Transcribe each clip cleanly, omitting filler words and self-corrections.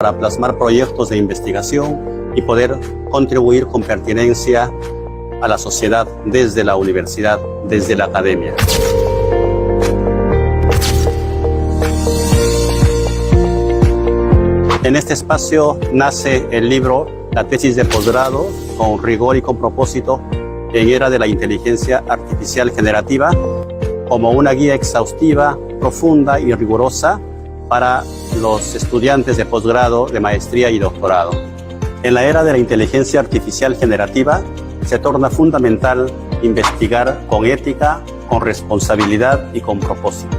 para plasmar proyectos de investigación y poder contribuir con pertinencia a la sociedad desde la universidad, desde la academia. En este espacio nace el libro La tesis de posgrado, con rigor y con propósito en era de la inteligencia artificial generativa, como una guía exhaustiva, profunda y rigurosa para los estudiantes de posgrado, de maestría y doctorado. En la era de la inteligencia artificial generativa se torna fundamental investigar con ética, con responsabilidad y con propósito.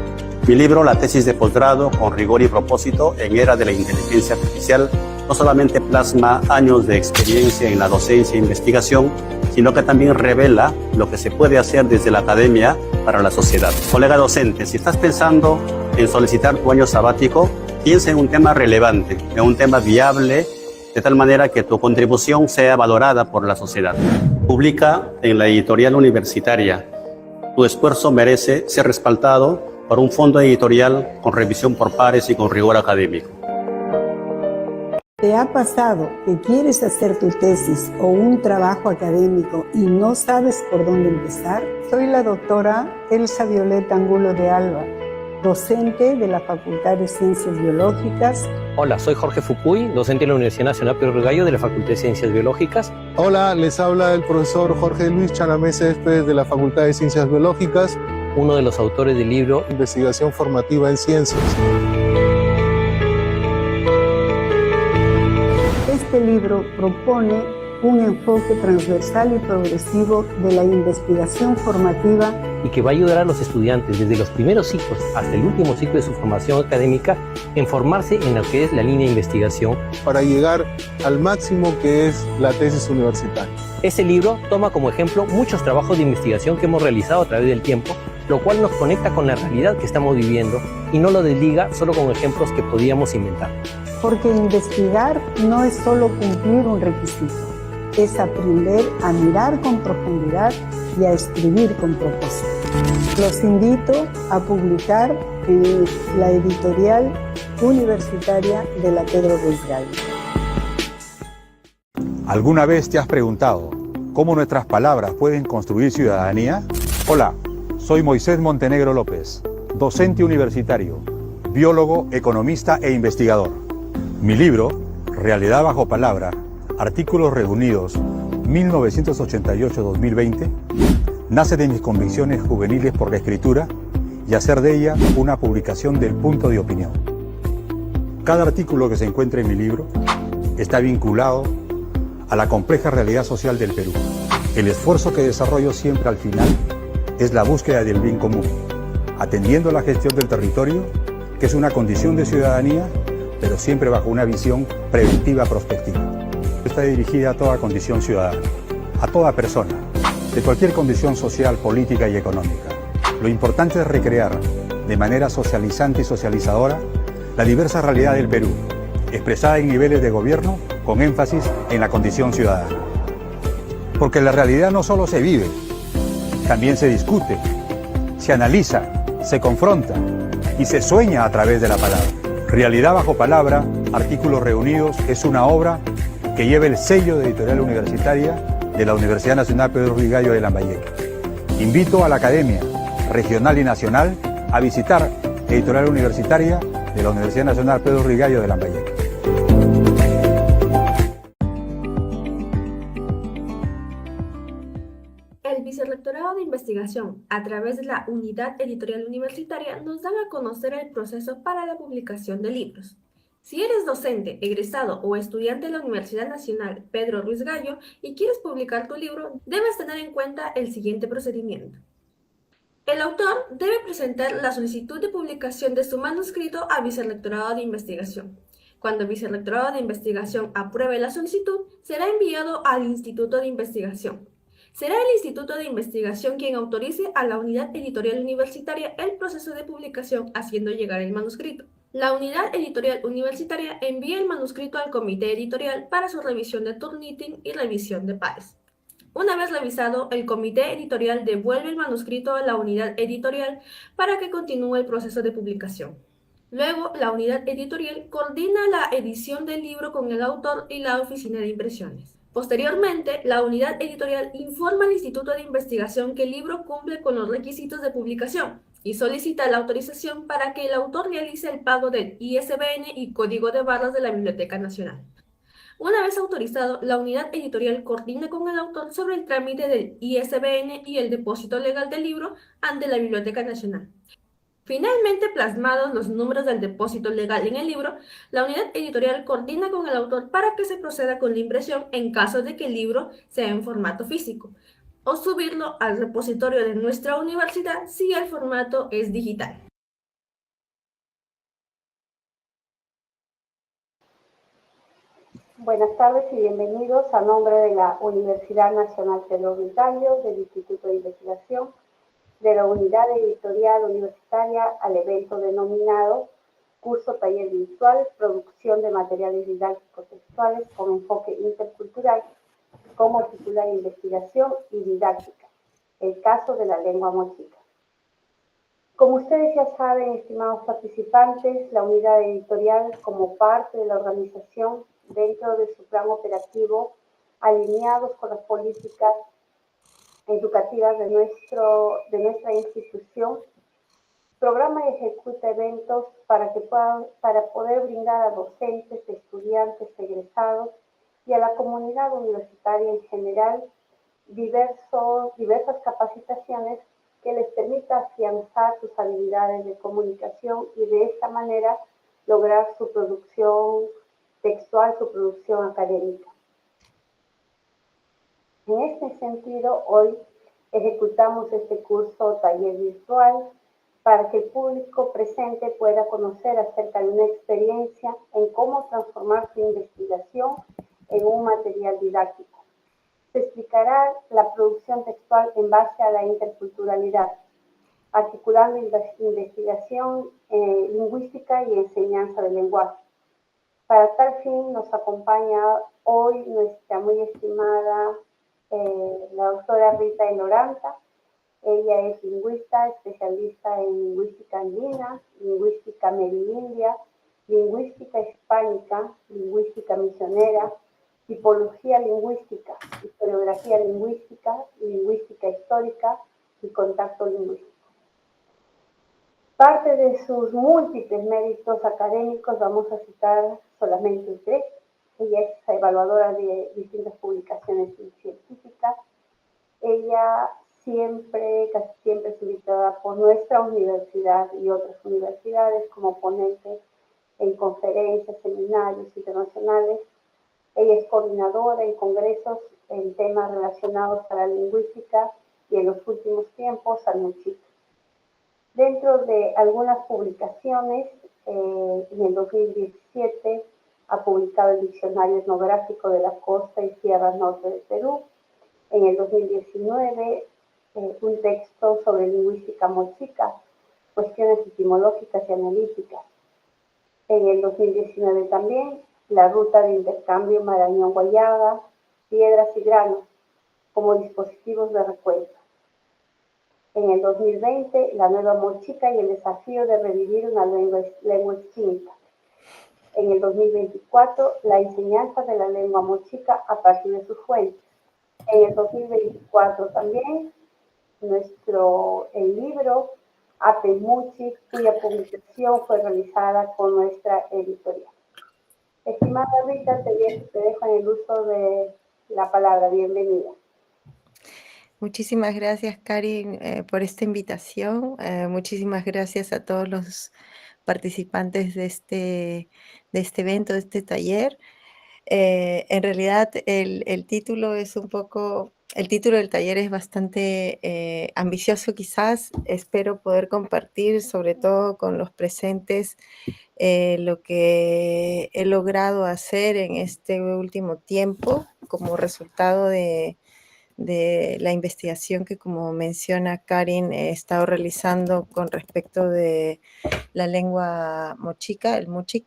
Mi libro, La tesis de posgrado, con rigor y propósito en era de la inteligencia artificial, no solamente plasma años de experiencia en la docencia e investigación, sino que también revela lo que se puede hacer desde la academia para la sociedad. Colega docente, si estás pensando en solicitar tu año sabático, piensa en un tema relevante, en un tema viable, de tal manera que tu contribución sea valorada por la sociedad. Publica en la editorial universitaria. Tu esfuerzo merece ser respaldado por un fondo editorial con revisión por pares y con rigor académico. ¿Te ha pasado que quieres hacer tu tesis o un trabajo académico y no sabes por dónde empezar? Soy la doctora Elsa Violeta Angulo de Alba, docente de la Facultad de Ciencias Biológicas. Hola, soy Jorge Fucuy, docente de la Universidad Nacional Pedro Ruiz de la Facultad de Ciencias Biológicas. Hola, les habla el profesor Jorge Luis Chanamé Céspedes de la Facultad de Ciencias Biológicas, uno de los autores del libro Investigación Formativa en Ciencias. Este libro propone un enfoque transversal y progresivo de la investigación formativa y que va a ayudar a los estudiantes desde los primeros ciclos hasta el último ciclo de su formación académica en formarse en lo que es la línea de investigación para llegar al máximo que es la tesis universitaria. Este libro toma como ejemplo muchos trabajos de investigación que hemos realizado a través del tiempo, lo cual nos conecta con la realidad que estamos viviendo y no lo desliga solo con ejemplos que podíamos inventar. Porque investigar no es solo cumplir un requisito, es aprender a mirar con profundidad y a escribir con propósito. Los invito a publicar en la editorial universitaria de la Pedro Ruiz Gallo. ¿Alguna vez te has preguntado cómo nuestras palabras pueden construir ciudadanía? Hola, soy Moisés Montenegro López, docente universitario, biólogo, economista e investigador. Mi libro, Realidad bajo palabra, Artículos reunidos 1988-2020, nace de mis convicciones juveniles por la escritura y hacer de ella una publicación del punto de opinión. Cada artículo que se encuentra en mi libro está vinculado a la compleja realidad social del Perú. El esfuerzo que desarrollo siempre al final es la búsqueda del bien común, atendiendo a la gestión del territorio, que es una condición de ciudadanía, pero siempre bajo una visión preventiva prospectiva. Está dirigida a toda condición ciudadana, a toda persona, de cualquier condición social, política y económica. Lo importante es recrear, de manera socializante y socializadora, la diversa realidad del Perú, expresada en niveles de gobierno con énfasis en la condición ciudadana. Porque la realidad no solo se vive, también se discute, se analiza, se confronta y se sueña a través de la palabra. Realidad bajo palabra, Artículos reunidos, es una obra que lleva el sello de editorial universitaria de la Universidad Nacional Pedro Ruiz Gallo de Lambayeque. Invito a la academia regional y nacional a visitar editorial universitaria de la Universidad Nacional Pedro Ruiz Gallo de Lambayeque. El Vicerrectorado de Investigación, a través de la Unidad Editorial Universitaria, nos dan a conocer el proceso para la publicación de libros. Si eres docente, egresado o estudiante de la Universidad Nacional Pedro Ruiz Gallo y quieres publicar tu libro, debes tener en cuenta el siguiente procedimiento. El autor debe presentar la solicitud de publicación de su manuscrito al Vicerrectorado de Investigación. Cuando el Vicerrectorado de Investigación apruebe la solicitud, será enviado al Instituto de Investigación. Será el Instituto de Investigación quien autorice a la Unidad Editorial Universitaria el proceso de publicación haciendo llegar el manuscrito. La Unidad Editorial Universitaria envía el manuscrito al Comité Editorial para su revisión de Turnitin y revisión de pares. Una vez revisado, el Comité Editorial devuelve el manuscrito a la Unidad Editorial para que continúe el proceso de publicación. Luego, la unidad editorial coordina la edición del libro con el autor y la oficina de impresiones. Posteriormente, la unidad editorial informa al Instituto de Investigación que el libro cumple con los requisitos de publicación y solicita la autorización para que el autor realice el pago del ISBN y código de barras de la Biblioteca Nacional. Una vez autorizado, la unidad editorial coordina con el autor sobre el trámite del ISBN y el depósito legal del libro ante la Biblioteca Nacional. Finalmente plasmados los números del depósito legal en el libro, la unidad editorial coordina con el autor para que se proceda con la impresión en caso de que el libro sea en formato físico, o subirlo al repositorio de nuestra universidad si el formato es digital. Buenas tardes y bienvenidos a nombre de la Universidad Nacional Pedro Vitalio, del Instituto de Investigación, de la Unidad Editorial Universitaria al evento denominado Curso Taller Virtual, Producción de Materiales Didácticos Textuales con Enfoque Intercultural, como titular Investigación y Didáctica, el caso de la lengua mochica. Como ustedes ya saben, estimados participantes, la unidad editorial, como parte de la organización dentro de su plan operativo, alineados con las políticas educativas de nuestra institución, programa y ejecuta eventos para poder brindar a docentes, estudiantes, egresados y a la comunidad universitaria en general diversas capacitaciones que les permita afianzar sus habilidades de comunicación y de esta manera lograr su producción textual, su producción académica. En este sentido, hoy ejecutamos este curso taller virtual para que el público presente pueda conocer acerca de una experiencia en cómo transformar su investigación en un material didáctico. Se explicará la producción textual en base a la interculturalidad, articulando investigación lingüística y enseñanza del lenguaje. Para tal fin nos acompaña hoy nuestra muy estimada la doctora Rita Eloranta. Ella es lingüista, especialista en lingüística andina, lingüística merindia, lingüística hispánica, lingüística misionera, tipología lingüística, historiografía lingüística, lingüística histórica y contacto lingüístico. Parte de sus múltiples méritos académicos vamos a citar solamente tres. Ella es evaluadora de distintas publicaciones científicas. Ella casi siempre es invitada por nuestra universidad y otras universidades como ponente en conferencias, seminarios internacionales. Ella es coordinadora en congresos en temas relacionados a la lingüística y en los últimos tiempos al mochica. Dentro de algunas publicaciones, en el 2017 ha publicado el Diccionario Etnográfico de la Costa y Sierra Norte de Perú. En el 2019, un texto sobre lingüística mochica, cuestiones etimológicas y analíticas. En el 2019 también, la ruta de intercambio Marañón-Guayaga, piedras y granos, como dispositivos de recuento. En el 2020, la nueva mochica y el desafío de revivir una lengua extinta. En el 2024, la enseñanza de la lengua mochica a partir de sus fuentes. En el 2024 también, el libro Apemuchi, cuya publicación fue realizada con nuestra editorial. Estimada Rita, te dejo en el uso de la palabra. Bienvenida. Muchísimas gracias, Karin, por esta invitación. Muchísimas gracias a todos los participantes de este evento, de este taller. En realidad, el título es el título del taller es bastante ambicioso quizás. Espero poder compartir, sobre todo con los presentes, lo que he logrado hacer en este último tiempo como resultado de la investigación que, como menciona Karin, he estado realizando con respecto de la lengua mochica, el mochic.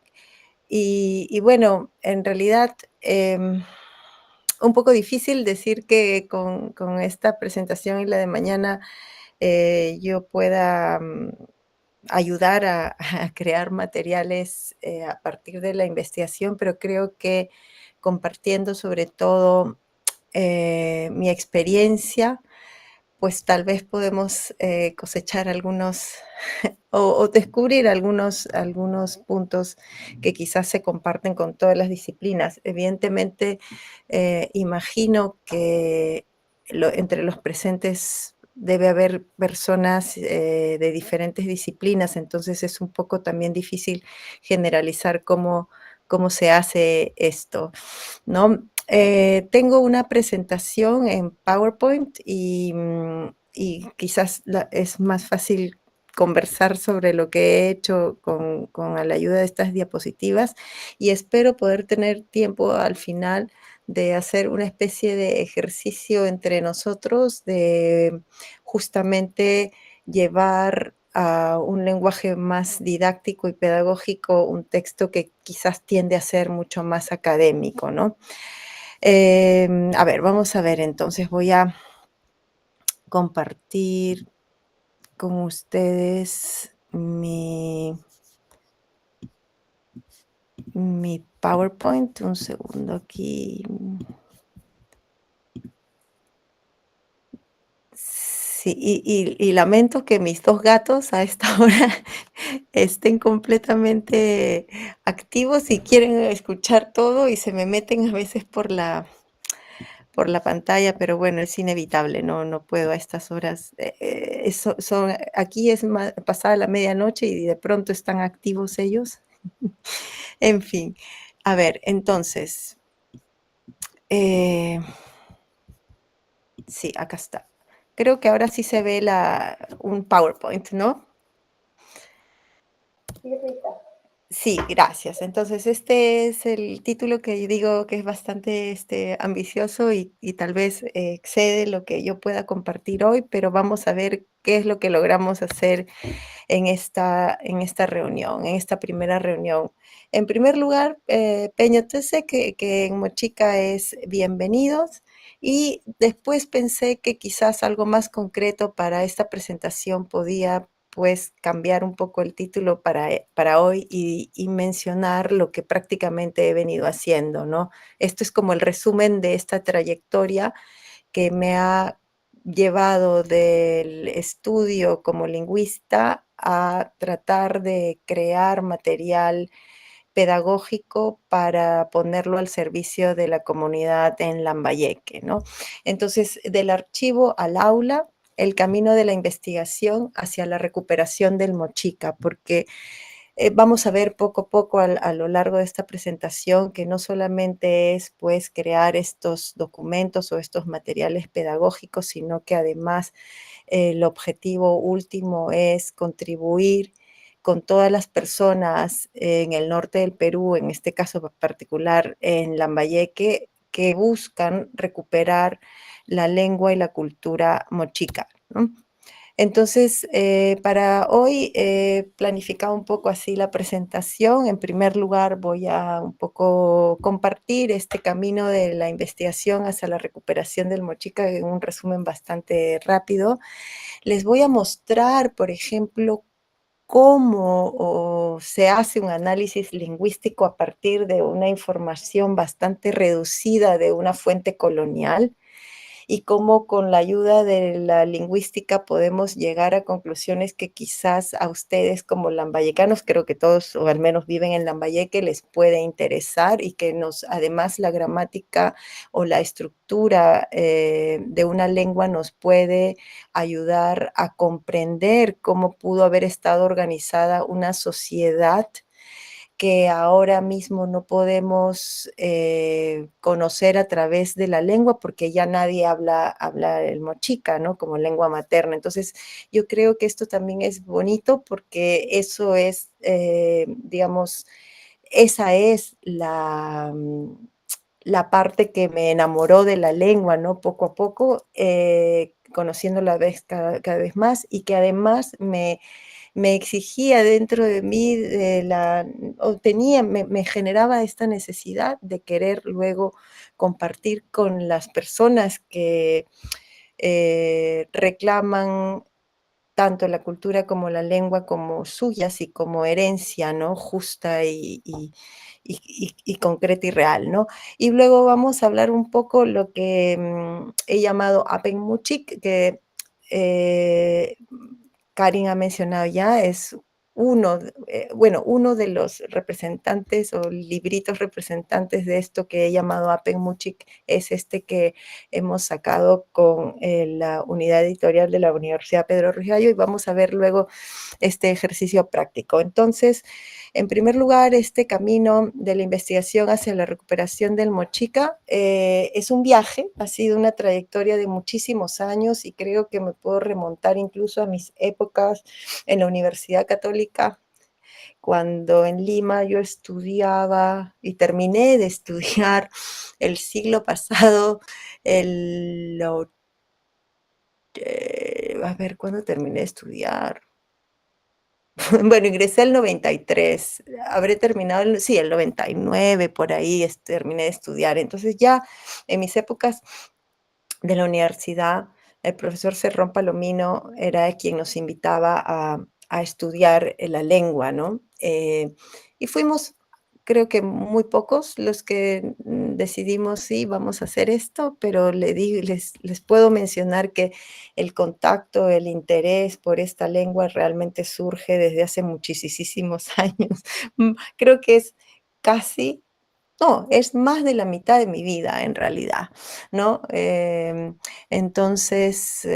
Y bueno, en realidad, un poco difícil decir que con esta presentación y la de mañana yo pueda ayudar a crear materiales a partir de la investigación, pero creo que compartiendo sobre todo mi experiencia, pues tal vez podemos cosechar algunos o descubrir algunos puntos que quizás se comparten con todas las disciplinas. Evidentemente, imagino que entre los presentes debe haber personas de diferentes disciplinas, entonces es un poco también difícil generalizar cómo se hace esto, ¿no? Tengo una presentación en PowerPoint y quizás es más fácil conversar sobre lo que he hecho con la ayuda de estas diapositivas y espero poder tener tiempo al final de hacer una especie de ejercicio entre nosotros de justamente llevar a un lenguaje más didáctico y pedagógico un texto que quizás tiende a ser mucho más académico, ¿no? A ver, vamos a ver, entonces voy a compartir con ustedes mi PowerPoint. Un segundo aquí. Sí, y lamento que mis 2 gatos a esta hora estén completamente activos y quieren escuchar todo y se me meten a veces por la pantalla, pero bueno, es inevitable, no puedo a estas horas. Aquí es pasada la medianoche y de pronto están activos ellos. En fin, a ver, entonces, sí, acá está. Creo que ahora sí se ve un PowerPoint, ¿no? Sí, Rita. Sí, gracias. Entonces, este es el título que yo digo que es bastante ambicioso y tal vez excede lo que yo pueda compartir hoy, pero vamos a ver qué es lo que logramos hacer en esta reunión, en esta primera reunión. En primer lugar, Peña Tese, que en Mochica es bienvenidos, y después pensé que quizás algo más concreto para esta presentación podía pues cambiar un poco el título para hoy y mencionar lo que prácticamente he venido haciendo, ¿no? Esto es como el resumen de esta trayectoria que me ha llevado del estudio como lingüista a tratar de crear material pedagógico para ponerlo al servicio de la comunidad en Lambayeque, ¿no? Entonces, del archivo al aula, el camino de la investigación hacia la recuperación del Mochica, porque vamos a ver poco a poco a lo largo de esta presentación que no solamente es pues crear estos documentos o estos materiales pedagógicos, sino que además el objetivo último es contribuir con todas las personas en el norte del Perú, en este caso particular en Lambayeque, que buscan recuperar la lengua y la cultura mochica, ¿no? Entonces, para hoy he planificado un poco así la presentación. En primer lugar, voy a un poco compartir este camino de la investigación hacia la recuperación del mochica en un resumen bastante rápido. Les voy a mostrar, por ejemplo, cómo se hace un análisis lingüístico a partir de una información bastante reducida de una fuente colonial y cómo con la ayuda de la lingüística podemos llegar a conclusiones que quizás a ustedes como lambayecanos, creo que todos o al menos viven en Lambayeque, les puede interesar y que además la gramática o la estructura de una lengua nos puede ayudar a comprender cómo pudo haber estado organizada una sociedad que ahora mismo no podemos conocer a través de la lengua porque ya nadie habla el mochica, ¿no? Como lengua materna. Entonces, yo creo que esto también es bonito porque eso es, digamos, esa es la parte que me enamoró de la lengua, ¿no? Poco a poco, conociéndola cada vez más y que además me exigía dentro de mí, me generaba esta necesidad de querer luego compartir con las personas que reclaman tanto la cultura como la lengua como suyas y como herencia, ¿no? Justa y concreta y real, ¿no? Y luego vamos a hablar un poco lo que he llamado Apenmuchik, que eh, Karin ha mencionado ya, es uno de los representantes o libritos representantes de esto que he llamado Apenmuchik es este que hemos sacado con la unidad editorial de la Universidad Pedro Ruiz Gallo, y vamos a ver luego este ejercicio práctico. Entonces, en primer lugar, este camino de la investigación hacia la recuperación del Mochica es un viaje, ha sido una trayectoria de muchísimos años y creo que me puedo remontar incluso a mis épocas en la Universidad Católica, cuando en Lima yo estudiaba y terminé de estudiar el siglo pasado, a ver, ¿cuándo terminé de estudiar? Bueno, ingresé el 93, habré terminado, sí, el 99, por ahí terminé de estudiar. Entonces ya en mis épocas de la universidad, el profesor Cerrón Palomino era quien nos invitaba a estudiar la lengua, ¿no? Y fuimos, creo que muy pocos los que decidimos, sí, vamos a hacer esto, pero les puedo mencionar que el contacto, el interés por esta lengua realmente surge desde hace muchísimos años. Creo que es casi no, es más de la mitad de mi vida en realidad, ¿no? Entonces,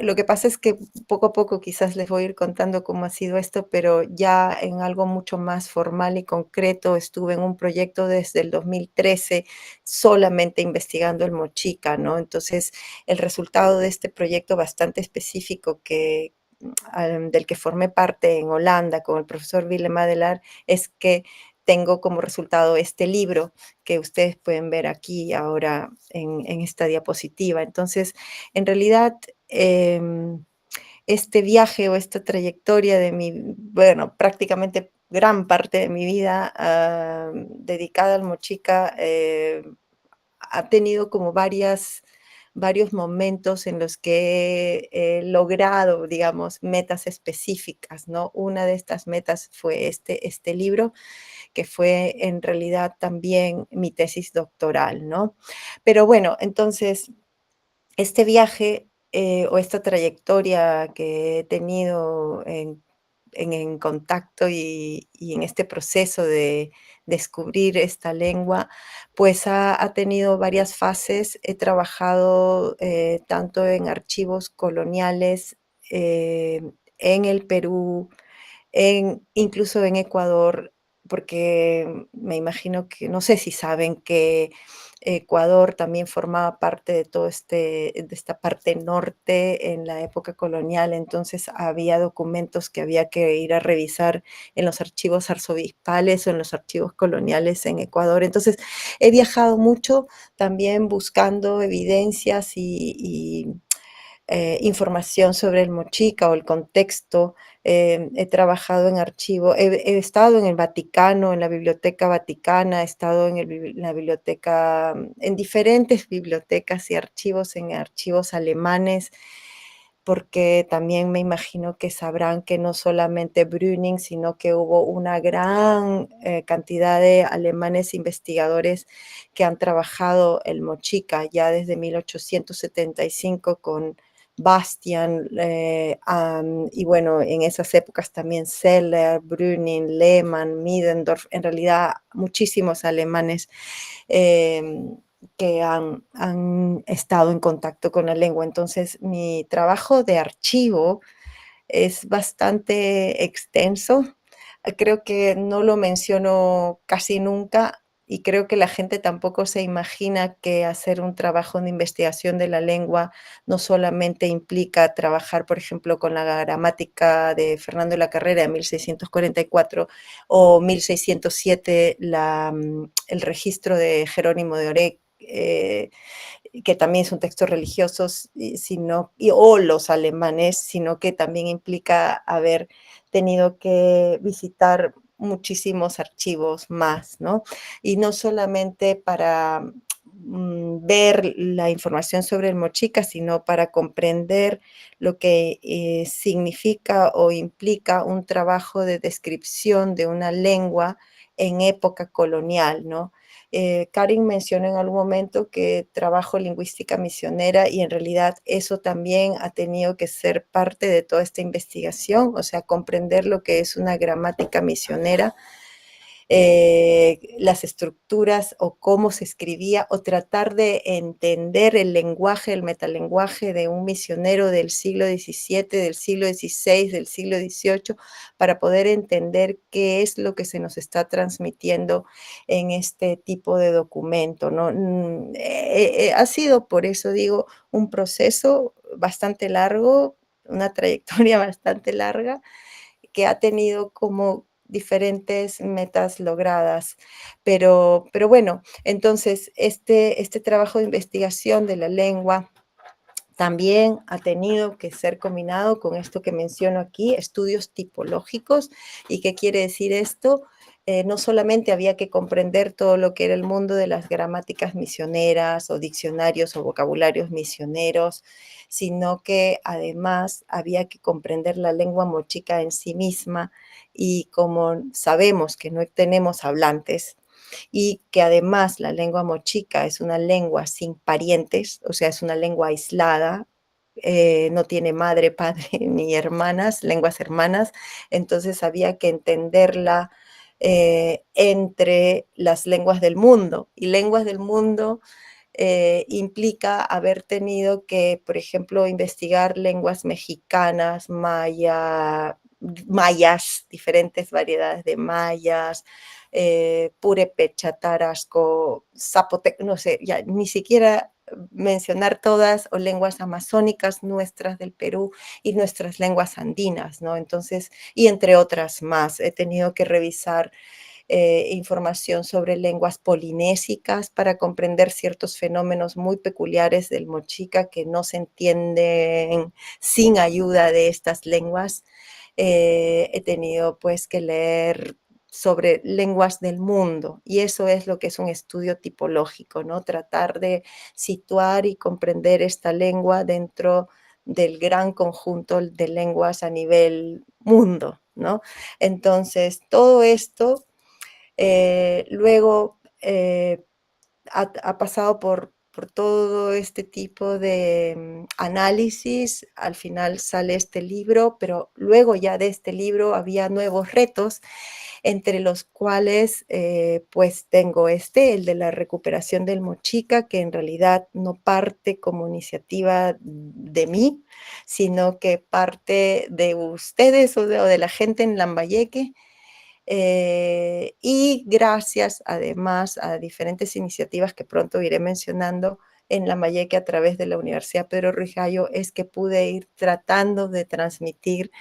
lo que pasa es que poco a poco quizás les voy a ir contando cómo ha sido esto, pero ya en algo mucho más formal y concreto estuve en un proyecto desde el 2013 solamente investigando el mochica, ¿no? Entonces, el resultado de este proyecto bastante específico del que formé parte en Holanda con el profesor Willem Adelaar es que tengo como resultado este libro que ustedes pueden ver aquí ahora en esta diapositiva. Entonces, en realidad, este viaje o esta trayectoria de bueno, prácticamente gran parte de mi vida dedicada al mochica, ha tenido como varios momentos en los que he logrado, digamos, metas específicas, ¿no? Una de estas metas fue este libro, que fue en realidad también mi tesis doctoral, ¿no? Pero bueno, entonces, este viaje o esta trayectoria que he tenido en contacto y en este proceso de descubrir esta lengua, pues ha tenido varias fases. He trabajado tanto en archivos coloniales en el Perú, incluso en Ecuador, porque me imagino que, no sé si saben que Ecuador también formaba parte de de esta parte norte en la época colonial, entonces había documentos que había que ir a revisar en los archivos arzobispales o en los archivos coloniales en Ecuador. Entonces he viajado mucho también buscando evidencias y información sobre el mochica o el contexto. He trabajado en archivo, he estado en el Vaticano, en la Biblioteca Vaticana, he estado en la biblioteca, en diferentes bibliotecas y archivos, en archivos alemanes, porque también me imagino que sabrán que no solamente Brüning, sino que hubo una gran cantidad de alemanes investigadores que han trabajado el mochica ya desde 1875 con Bastian, y bueno, en esas épocas también Seller, Brüning, Lehmann, Middendorf, en realidad muchísimos alemanes que han estado en contacto con la lengua. Entonces, mi trabajo de archivo es bastante extenso. Creo que no lo menciono casi nunca y creo que la gente tampoco se imagina que hacer un trabajo de investigación de la lengua no solamente implica trabajar, por ejemplo, con la gramática de Fernando de la Carrera de 1644 o 1607, el registro de Jerónimo de Orec, que también es un texto religioso, o los alemanes, sino que también implica haber tenido que visitar muchísimos archivos más, ¿no? Y no solamente para ver la información sobre el mochica, sino para comprender lo que significa o implica un trabajo de descripción de una lengua en época colonial, ¿no? Karin mencionó en algún momento que trabajo lingüística misionera y en realidad eso también ha tenido que ser parte de toda esta investigación, o sea, comprender lo que es una gramática misionera, las estructuras o cómo se escribía, o tratar de entender el lenguaje, el metalenguaje de un misionero del siglo XVII, del siglo XVI, del siglo XVIII, para poder entender qué es lo que se nos está transmitiendo en este tipo de documento, ¿no? Ha sido, por eso digo, un proceso bastante largo, una trayectoria bastante larga, que ha tenido como diferentes metas logradas. Pero bueno, entonces este trabajo de investigación de la lengua también ha tenido que ser combinado con esto que menciono aquí, estudios tipológicos. ¿Y qué quiere decir esto? No solamente había que comprender todo lo que era el mundo de las gramáticas misioneras o diccionarios o vocabularios misioneros, sino que además había que comprender la lengua mochica en sí misma, y como sabemos que no tenemos hablantes, y que además la lengua mochica es una lengua sin parientes, o sea, es una lengua aislada, no tiene madre, padre ni hermanas, lenguas hermanas, entonces había que entenderla entre las lenguas del mundo, y lenguas del mundo implica haber tenido que, por ejemplo, investigar lenguas mexicanas, mayas, diferentes variedades de mayas, purépecha, tarasco, zapoteco, no sé, ya ni siquiera mencionar todas, o lenguas amazónicas nuestras del Perú y nuestras lenguas andinas, ¿no? Entonces, y entre otras más, he tenido que revisar información sobre lenguas polinésicas para comprender ciertos fenómenos muy peculiares del mochica que no se entienden sin ayuda de estas lenguas. He tenido pues que leer sobre lenguas del mundo, y eso es lo que es un estudio tipológico, ¿no? Tratar de situar y comprender esta lengua dentro del gran conjunto de lenguas a nivel mundo, ¿no? Entonces, todo esto luego ha pasado por todo este tipo de análisis. Al final sale este libro, pero luego ya de este libro había nuevos retos, entre los cuales pues tengo el de la recuperación del mochica, que en realidad no parte como iniciativa de mí, sino que parte de ustedes o de la gente en Lambayeque. Y gracias además a diferentes iniciativas que pronto iré mencionando en Lambayeque a través de la Universidad Pedro Ruiz Gallo, es que pude ir tratando de transmitir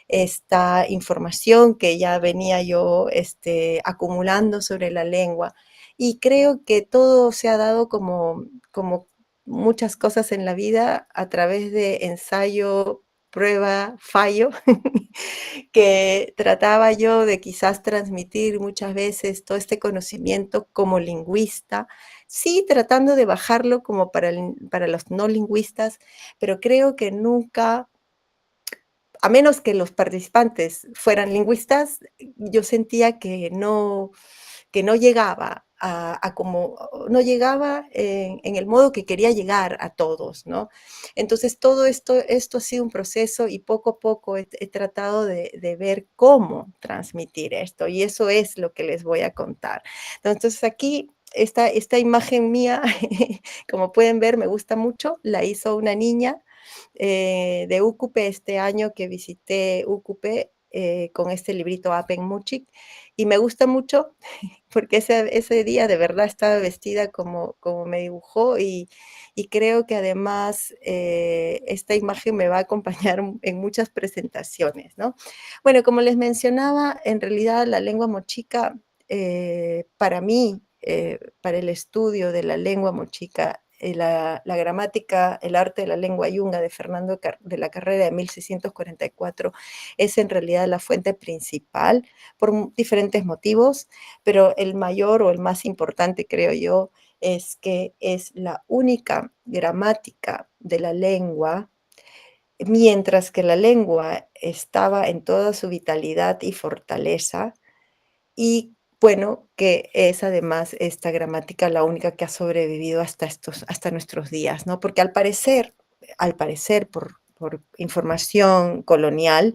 esta información que ya venía yo acumulando sobre la lengua. Y creo que todo se ha dado como muchas cosas en la vida, a través de ensayo, prueba, fallo, que trataba yo de quizás transmitir muchas veces todo este conocimiento como lingüista, sí tratando de bajarlo como para los no lingüistas, pero creo que nunca, a menos que los participantes fueran lingüistas, yo sentía que no llegaba a como, no llegaba en el modo que quería llegar a todos, ¿no? Entonces, todo esto ha sido un proceso, y poco a poco he tratado de ver cómo transmitir esto, y eso es lo que les voy a contar. Entonces, aquí, esta imagen mía, como pueden ver, me gusta mucho, la hizo una niña de Úcupe este año que visité Úcupe con este librito Apen Muchik, y me gusta mucho porque ese día de verdad estaba vestida como me dibujó, y creo que además esta imagen me va a acompañar en muchas presentaciones, ¿no? Bueno, como les mencionaba, en realidad la lengua mochica, para mí, para el estudio de la lengua mochica, la gramática, el arte de la lengua yunga de Fernando de la Carrera de 1644 es en realidad la fuente principal por diferentes motivos, pero el mayor o el más importante, creo yo, es que es la única gramática de la lengua, mientras que la lengua estaba en toda su vitalidad y fortaleza, y bueno, que es además esta gramática la única que ha sobrevivido hasta nuestros días, ¿no? Porque al parecer, por información colonial,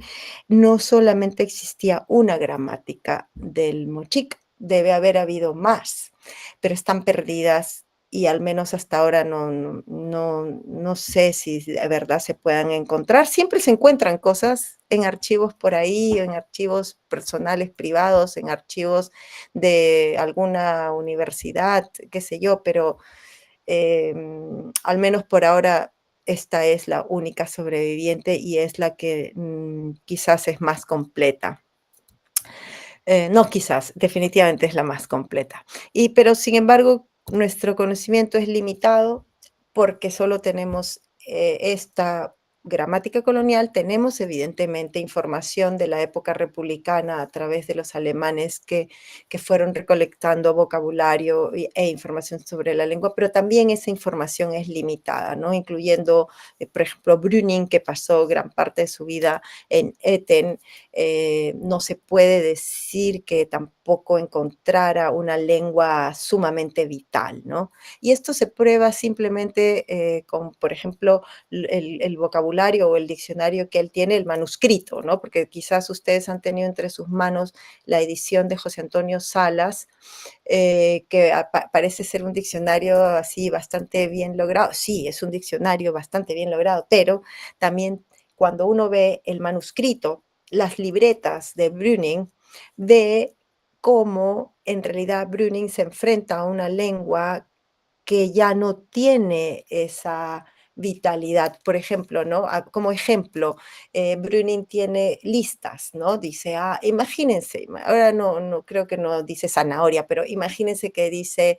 no solamente existía una gramática del mochica, debe haber habido más, pero están perdidas y al menos hasta ahora no sé si de verdad se puedan encontrar. Siempre se encuentran cosas en archivos por ahí, en archivos personales, privados, en archivos de alguna universidad, qué sé yo, pero al menos por ahora esta es la única sobreviviente y es la que quizás es más completa. No quizás, definitivamente es la más completa. Pero sin embargo, nuestro conocimiento es limitado porque solo tenemos esta gramática colonial, tenemos evidentemente información de la época republicana a través de los alemanes que fueron recolectando vocabulario e información sobre la lengua, pero también esa información es limitada, ¿no? Incluyendo, por ejemplo, Brüning, que pasó gran parte de su vida en Etten. No se puede decir que tampoco encontrara una lengua sumamente vital, ¿no? Y esto se prueba simplemente con, por ejemplo, el vocabulario o el diccionario que él tiene, el manuscrito, ¿no? Porque quizás ustedes han tenido entre sus manos la edición de José Antonio Salas, que parece ser un diccionario así bastante bien logrado. Sí, es un diccionario bastante bien logrado, pero también cuando uno ve el manuscrito, las libretas de Brüning, ve cómo en realidad Brüning se enfrenta a una lengua que ya no tiene esa vitalidad. Por ejemplo, ¿no? Como ejemplo, Brüning tiene listas, ¿no? Dice, imagínense, ahora no creo que no dice zanahoria, pero imagínense que dice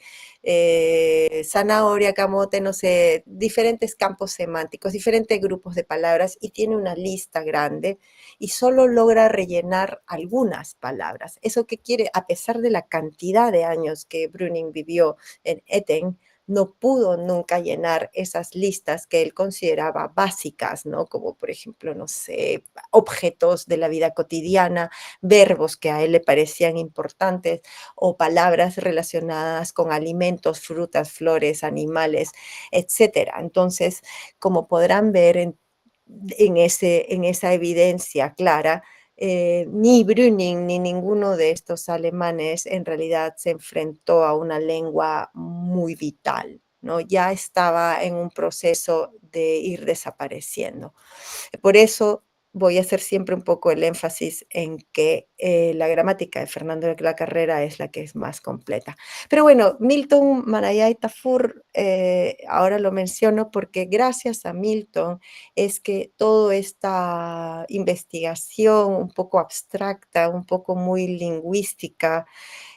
zanahoria, camote, no sé, diferentes campos semánticos, diferentes grupos de palabras y tiene una lista grande y solo logra rellenar algunas palabras. ¿Eso qué quiere? A pesar de la cantidad de años que Brüning vivió en Etten, no pudo nunca llenar esas listas que él consideraba básicas, ¿no? Como por ejemplo, no sé, objetos de la vida cotidiana, verbos que a él le parecían importantes o palabras relacionadas con alimentos, frutas, flores, animales, etcétera. Entonces, como podrán ver en esa evidencia clara, ni Brüning ni ninguno de estos alemanes en realidad se enfrentó a una lengua muy vital, ¿no? Ya estaba en un proceso de ir desapareciendo. Por eso voy a hacer siempre un poco el énfasis en que la gramática de Fernando de la Carrera es la que es más completa. Pero bueno, Milton Marayá y Tafur, ahora lo menciono porque gracias a Milton es que toda esta investigación un poco abstracta, un poco muy lingüística,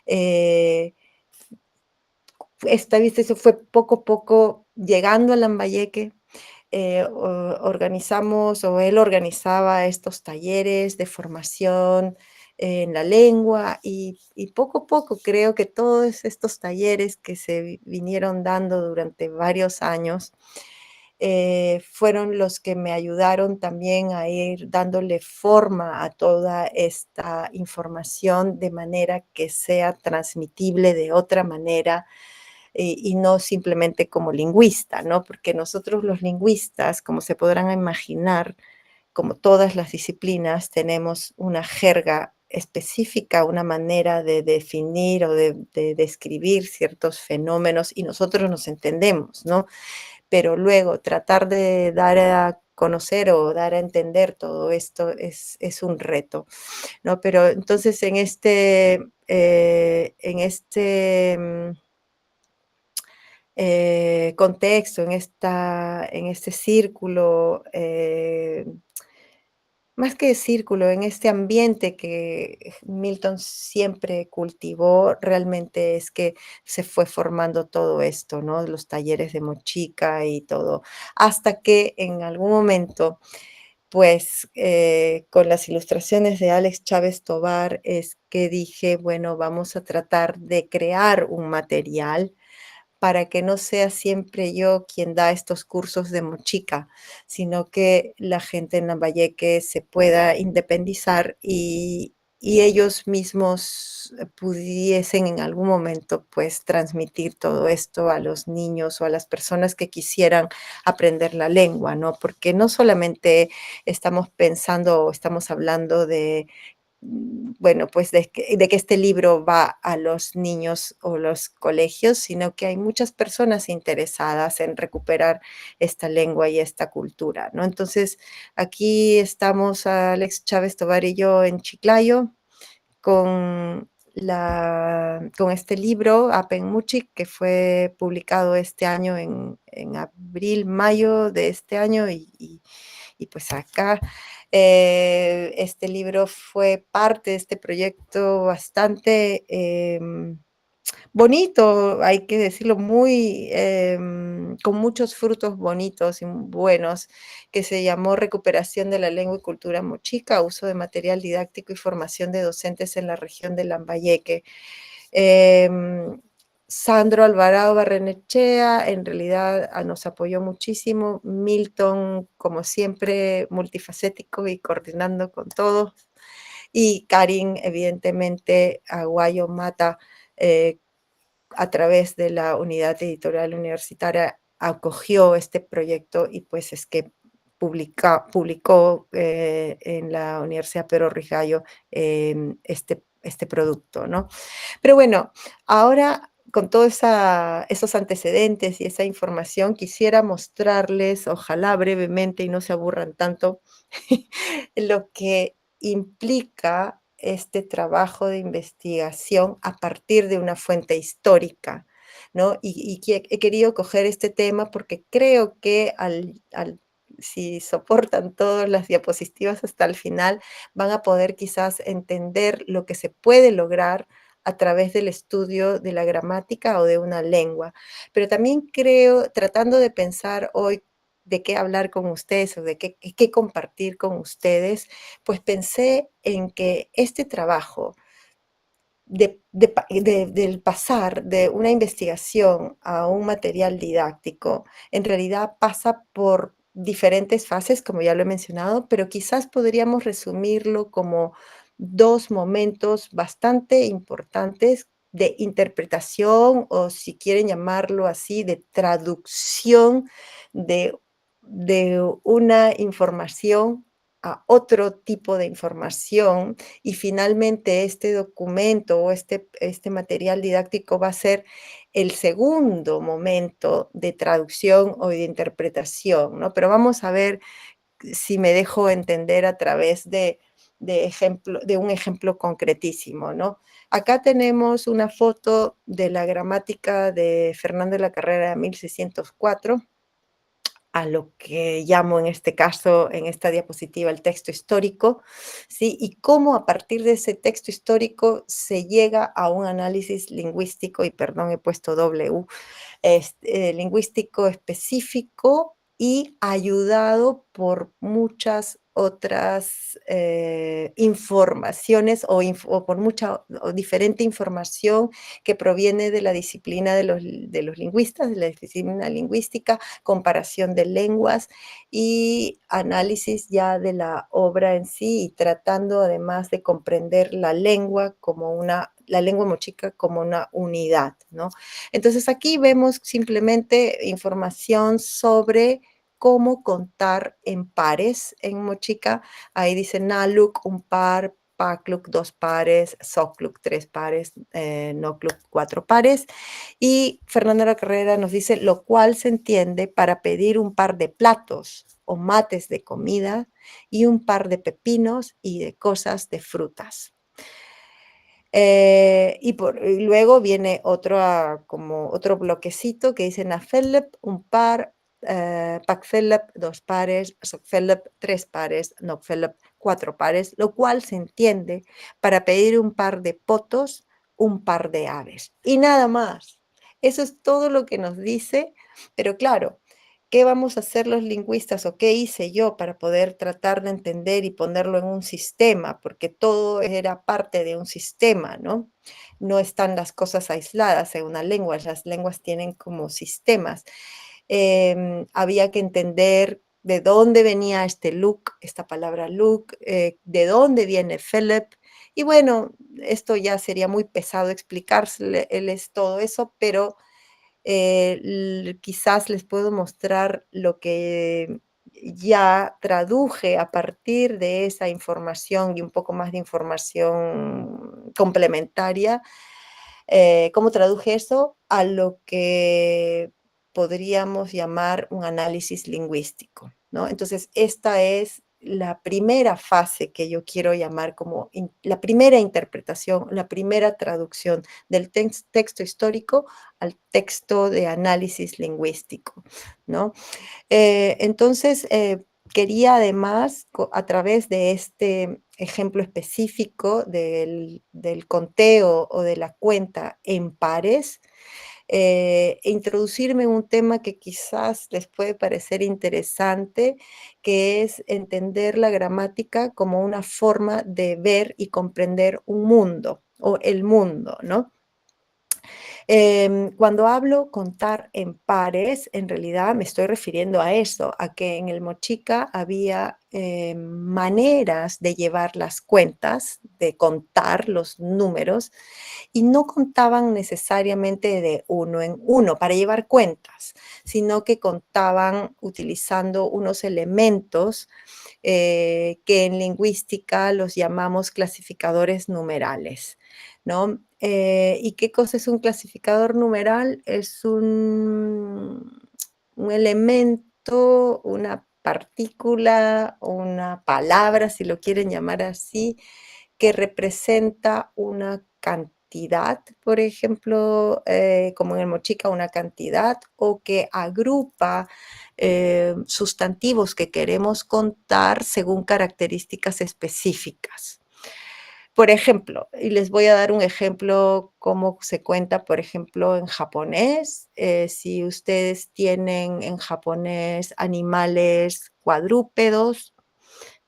esta vez eso fue poco a poco llegando a Lambayeque. Organizamos o él organizaba estos talleres de formación en la lengua y poco a poco creo que todos estos talleres que se vinieron dando durante varios años fueron los que me ayudaron también a ir dándole forma a toda esta información de manera que sea transmitible de otra manera y no simplemente como lingüista, ¿no? Porque nosotros los lingüistas, como se podrán imaginar, como todas las disciplinas, tenemos una jerga específica, una manera de definir o de describir ciertos fenómenos y nosotros nos entendemos, ¿no? Pero luego tratar de dar a conocer o dar a entender todo esto es un reto, ¿no? Pero entonces en contexto, en este círculo más que círculo, en este ambiente que Milton siempre cultivó, realmente es que se fue formando todo esto, ¿no? Los talleres de Mochica y todo, hasta que en algún momento, pues, con las ilustraciones de Alex Chávez Tovar, es que dije, bueno, vamos a tratar de crear un material para que no sea siempre yo quien da estos cursos de Mochica, sino que la gente en Lambayeque se pueda independizar y ellos mismos pudiesen en algún momento pues transmitir todo esto a los niños o a las personas que quisieran aprender la lengua, ¿no? Porque no solamente estamos pensando o estamos hablando de bueno, pues de que este libro va a los niños o los colegios, sino que hay muchas personas interesadas en recuperar esta lengua y esta cultura, ¿no? Entonces, aquí estamos Alex Chávez Tovar y yo en Chiclayo con con este libro, Apenmuchik, que fue publicado este año en abril, mayo de este año y pues acá este libro fue parte de este proyecto bastante bonito, hay que decirlo, muy con muchos frutos bonitos y buenos, que se llamó Recuperación de la lengua y cultura mochica, uso de material didáctico y formación de docentes en la región de Lambayeque. Sandro Alvarado Barrenechea, en realidad nos apoyó muchísimo. Milton, como siempre, multifacético y coordinando con todo. Y Karin, evidentemente, Aguayo Mata, a través de la unidad editorial universitaria, acogió este proyecto y pues es que publicó en la Universidad Pero Rigallo este producto, ¿no? Pero bueno, ahora con todos esos antecedentes y esa información, quisiera mostrarles, ojalá brevemente y no se aburran tanto, lo que implica este trabajo de investigación a partir de una fuente histórica, ¿no? He querido coger este tema porque creo que si soportan todas las diapositivas hasta el final, van a poder quizás entender lo que se puede lograr a través del estudio de la gramática o de una lengua. Pero también creo, tratando de pensar hoy de qué hablar con ustedes o de qué compartir con ustedes, pues pensé en que este trabajo del pasar de una investigación a un material didáctico, en realidad pasa por diferentes fases, como ya lo he mencionado, pero quizás podríamos resumirlo como dos momentos bastante importantes de interpretación o, si quieren llamarlo así, de traducción de, de una información a otro tipo de información y finalmente este documento o este material didáctico va a ser el segundo momento de traducción o de interpretación, ¿no? Pero vamos a ver si me dejo entender a través de un ejemplo concretísimo, ¿no? Acá tenemos una foto de la gramática de Fernando de la Carrera de 1604, a lo que llamo en este caso, en esta diapositiva, el texto histórico, ¿sí? Y cómo a partir de ese texto histórico se llega a un análisis lingüístico, y perdón, he puesto W, lingüístico específico y ayudado por muchas otras informaciones o por mucha o diferente información que proviene de la disciplina de los lingüistas, de la disciplina lingüística, comparación de lenguas y análisis ya de la obra en sí, y tratando además de comprender la lengua la lengua mochica como una unidad, ¿no? Entonces aquí vemos simplemente información sobre cómo contar en pares en mochica. Ahí dice Naluk, un par, Pakluk, dos pares, Sokluk, tres pares, Nokluk, cuatro pares. Y Fernando de la Carrera nos dice, lo cual se entiende para pedir un par de platos o mates de comida y un par de pepinos y de cosas de frutas. Y luego viene como otro bloquecito que dice Nafelep, un par, Pakfelep, dos pares, Sokfelep, tres pares, Nokfelep, 4 pares, lo cual se entiende para pedir un par de potos, un par de aves. Y nada más. Eso es todo lo que nos dice, pero claro, ¿qué vamos a hacer los lingüistas o qué hice yo para poder tratar de entender y ponerlo en un sistema? Porque todo era parte de un sistema, ¿no? No están las cosas aisladas en una lengua, las lenguas tienen como sistemas. Había que entender de dónde venía este look, esta palabra look, de dónde viene Philip. Y bueno, esto ya sería muy pesado explicárseles todo eso, pero quizás les puedo mostrar lo que ya traduje a partir de esa información y un poco más de información complementaria, cómo traduje eso a lo que podríamos llamar un análisis lingüístico, ¿no? Entonces, esta es la primera fase que yo quiero llamar como la primera interpretación, la primera traducción del texto histórico al texto de análisis lingüístico, ¿no? Entonces, quería además, a través de este ejemplo específico del conteo o de la cuenta en pares, introducirme en un tema que quizás les puede parecer interesante, que es entender la gramática como una forma de ver y comprender un mundo o el mundo, ¿no? Cuando hablo contar en pares, en realidad me estoy refiriendo a eso, a que en el Mochica había maneras de llevar las cuentas, de contar los números, y no contaban necesariamente de uno en uno para llevar cuentas, sino que contaban utilizando unos elementos que en lingüística los llamamos clasificadores numerales, ¿no? ¿Y qué cosa es un clasificador numeral? Es un elemento, una partícula, una palabra, si lo quieren llamar así, que representa una cantidad, por ejemplo, como en el Mochica, una cantidad, o que agrupa sustantivos que queremos contar según características específicas. Por ejemplo, y les voy a dar un ejemplo cómo se cuenta, por ejemplo, en japonés. Si ustedes tienen en japonés animales cuadrúpedos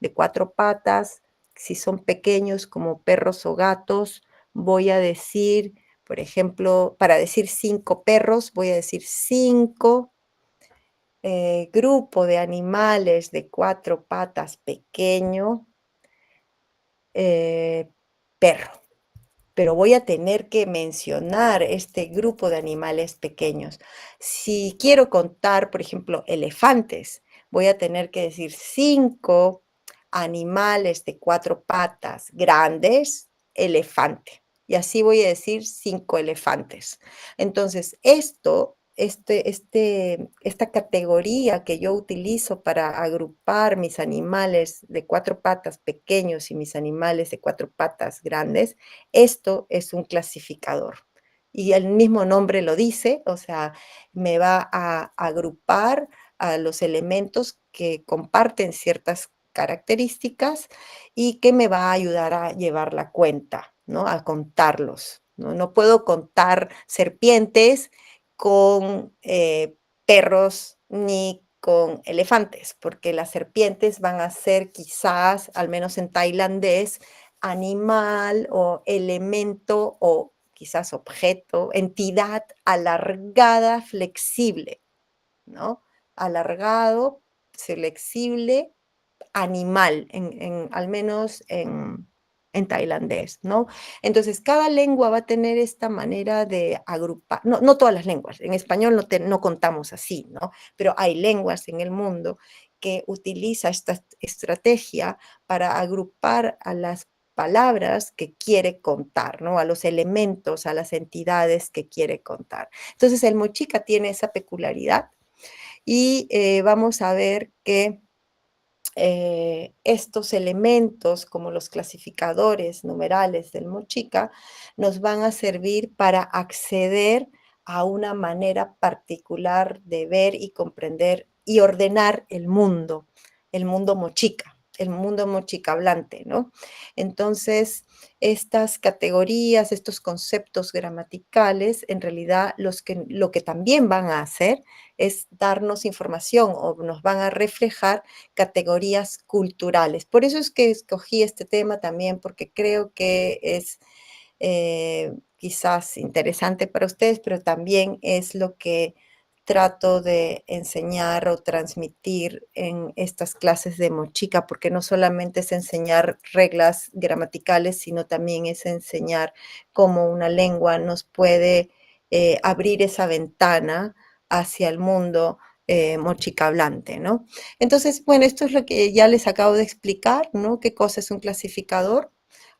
de 4 patas, si son pequeños como perros o gatos, voy a decir, por ejemplo, para decir 5 perros, voy a decir 5 grupo de animales de 4 patas pequeño, perro. Pero voy a tener que mencionar este grupo de animales pequeños. Si quiero contar, por ejemplo, elefantes, voy a tener que decir 5 animales de 4 patas grandes, elefante. Y así voy a decir 5 elefantes. Entonces, esta categoría que yo utilizo para agrupar mis animales de 4 patas pequeños y mis animales de 4 patas grandes, esto es un clasificador. Y el mismo nombre lo dice, o sea, me va a agrupar a los elementos que comparten ciertas características y que me va a ayudar a llevar la cuenta, ¿no? A contarlos, ¿no? No puedo contar serpientes con perros ni con elefantes, porque las serpientes van a ser quizás, al menos en tailandés, animal o elemento o quizás objeto, entidad alargada, flexible, ¿no? Alargado, flexible, animal, al menos en tailandés, ¿no? Entonces, cada lengua va a tener esta manera de agrupar, no todas las lenguas, en español no contamos así, ¿no? Pero hay lenguas en el mundo que utiliza esta estrategia para agrupar a las palabras que quiere contar, ¿no? A los elementos, a las entidades que quiere contar. Entonces, el Mochica tiene esa peculiaridad y vamos a ver que estos elementos, como los clasificadores numerales del Mochica, nos van a servir para acceder a una manera particular de ver y comprender y ordenar el mundo Mochica, el mundo mochicablante, ¿no? Entonces, estas categorías, estos conceptos gramaticales, en realidad lo que también van a hacer es darnos información o nos van a reflejar categorías culturales. Por eso es que escogí este tema también, porque creo que es quizás interesante para ustedes, pero también es lo que trato de enseñar o transmitir en estas clases de mochica, porque no solamente es enseñar reglas gramaticales, sino también es enseñar cómo una lengua nos puede abrir esa ventana hacia el mundo mochica hablante, ¿no? Entonces, bueno, esto es lo que ya les acabo de explicar, ¿no? ¿Qué cosa es un clasificador?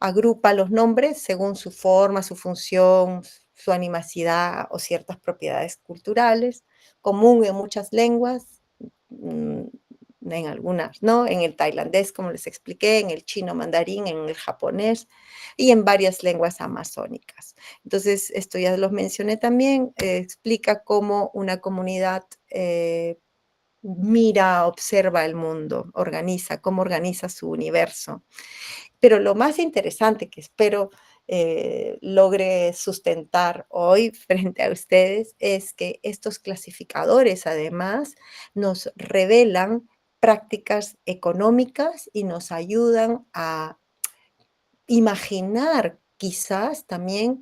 Agrupa los nombres según su forma, su función, su animacidad o ciertas propiedades culturales, común en muchas lenguas, en algunas, ¿no? En el tailandés, como les expliqué, en el chino mandarín, en el japonés y en varias lenguas amazónicas. Entonces, esto ya los mencioné también, explica cómo una comunidad mira, observa el mundo, cómo organiza su universo. Pero lo más interesante que espero logre sustentar hoy frente a ustedes es que estos clasificadores además nos revelan prácticas económicas y nos ayudan a imaginar quizás también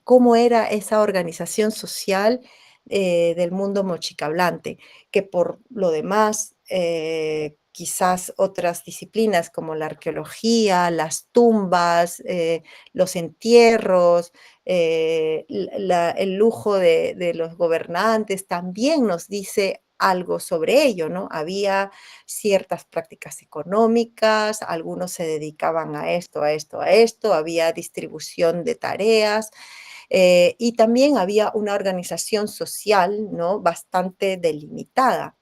cómo era esa organización social del mundo mochicablante, que por lo demás quizás otras disciplinas como la arqueología, las tumbas, los entierros, el lujo de los gobernantes también nos dice algo sobre ello, ¿no? Había ciertas prácticas económicas, algunos se dedicaban a esto, a esto, a esto, había distribución de tareas y también había una organización social, ¿no? Bastante delimitada.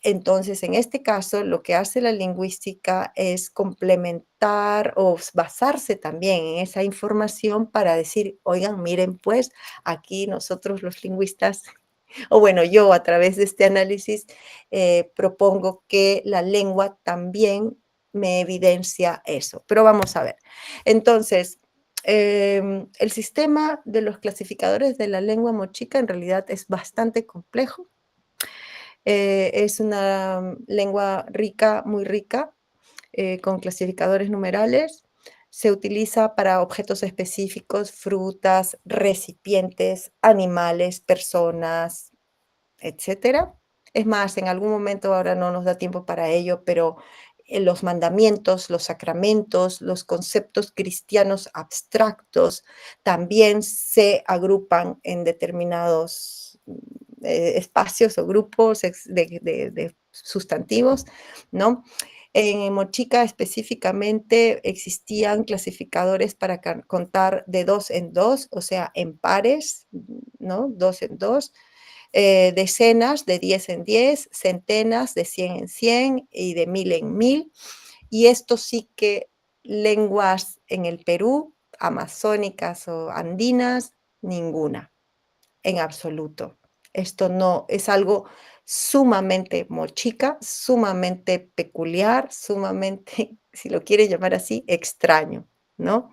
Entonces, en este caso, lo que hace la lingüística es complementar o basarse también en esa información para decir, oigan, miren, pues aquí nosotros los lingüistas o bueno, yo a través de este análisis propongo que la lengua también me evidencia eso. Pero vamos a ver. Entonces, el sistema de los clasificadores de la lengua mochica en realidad es bastante complejo. Es una lengua rica, muy rica, con clasificadores numerales. Se utiliza para objetos específicos, frutas, recipientes, animales, personas, etcétera. Es más, en algún momento, ahora no nos da tiempo para ello, pero los mandamientos, los sacramentos, los conceptos cristianos abstractos también se agrupan en determinados espacios o grupos de sustantivos, ¿no? En mochica específicamente existían clasificadores para contar de 2 en 2, o sea, en pares, ¿no? 2 en 2, decenas de 10 en 10, centenas de 100 en 100 y de 1000 en 1000. Y esto sí que lenguas en el Perú, amazónicas o andinas, ninguna, en absoluto. Esto no es algo sumamente mochica, sumamente peculiar, sumamente, si lo quiere llamar así, extraño, ¿no?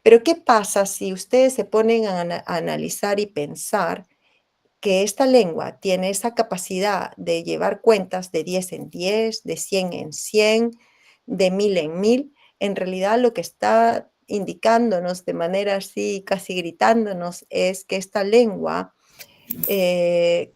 Pero ¿qué pasa si ustedes se ponen a analizar y pensar que esta lengua tiene esa capacidad de llevar cuentas de 10 en 10, de 100 en 100, de 1000 en 1000? En realidad lo que está indicándonos de manera así, casi gritándonos, es que esta lengua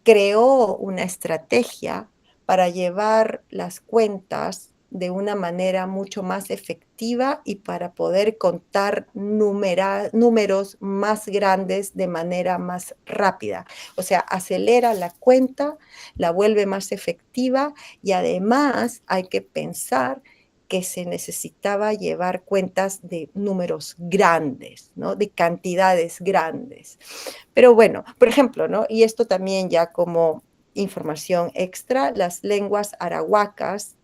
creó una estrategia para llevar las cuentas de una manera mucho más efectiva y para poder contar números más grandes de manera más rápida. O sea, acelera la cuenta, la vuelve más efectiva y además hay que pensar que se necesitaba llevar cuentas de números grandes, ¿no? De cantidades grandes. Pero bueno, por ejemplo, ¿no? Y esto también ya como información extra, las lenguas arahuacas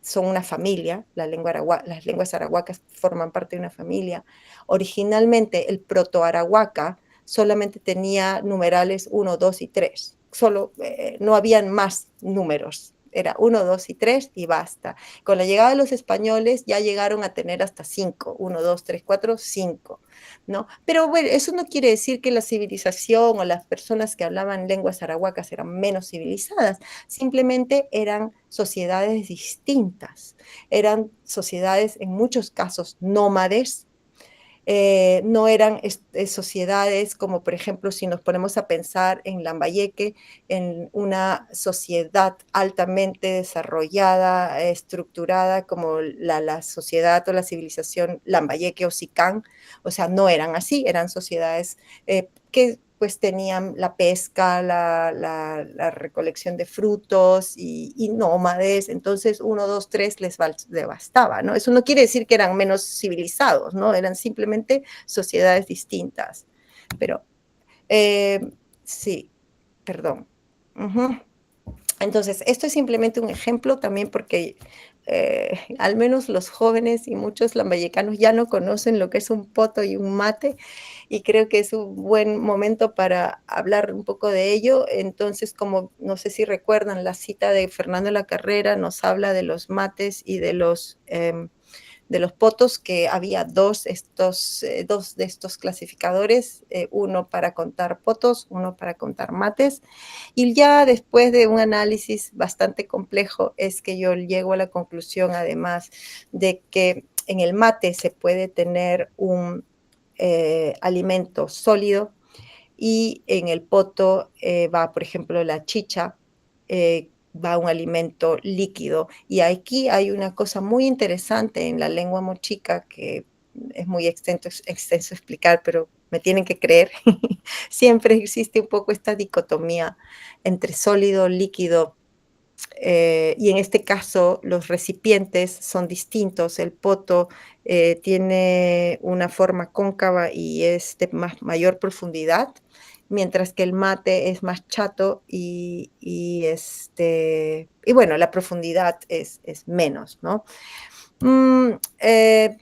son una familia, las lenguas arahuacas forman parte de una familia. Originalmente el proto-arahuaca solamente tenía numerales 1, 2 y 3, solo no habían más números era 1, 2 y 3 y basta. Con la llegada de los españoles ya llegaron a tener hasta 5, 1, 2, 3, 4, 5, ¿no? Pero bueno, eso no quiere decir que la civilización o las personas que hablaban lenguas arahuacas eran menos civilizadas, simplemente eran sociedades distintas, eran sociedades en muchos casos nómades, no eran sociedades como, por ejemplo, si nos ponemos a pensar en Lambayeque, en una sociedad altamente desarrollada, estructurada como la sociedad o la civilización Lambayeque o Sicán, o sea, no eran así, eran sociedades que pues tenían la pesca, la recolección de frutos y nómades, entonces 1, 2, 3 les bastaba, ¿no? Eso no quiere decir que eran menos civilizados, ¿no? Eran simplemente sociedades distintas. Pero, sí, perdón. Entonces, esto es simplemente un ejemplo también porque al menos los jóvenes y muchos lambayecanos ya no conocen lo que es un poto y un mate, y creo que es un buen momento para hablar un poco de ello. Entonces, como no sé si recuerdan, la cita de Fernando La Carrera nos habla de los mates y de los potos, que había dos de estos clasificadores, uno para contar potos, uno para contar mates, y ya después de un análisis bastante complejo es que yo llego a la conclusión, además, de que en el mate se puede tener un alimento sólido y en el poto va, por ejemplo, la chicha, va un alimento líquido. Y aquí hay una cosa muy interesante en la lengua mochica que es muy extenso explicar, pero me tienen que creer. Siempre existe un poco esta dicotomía entre sólido, líquido, y en este caso los recipientes son distintos. El poto tiene una forma cóncava y es de mayor profundidad, mientras que el mate es más chato y bueno, la profundidad es menos, ¿no?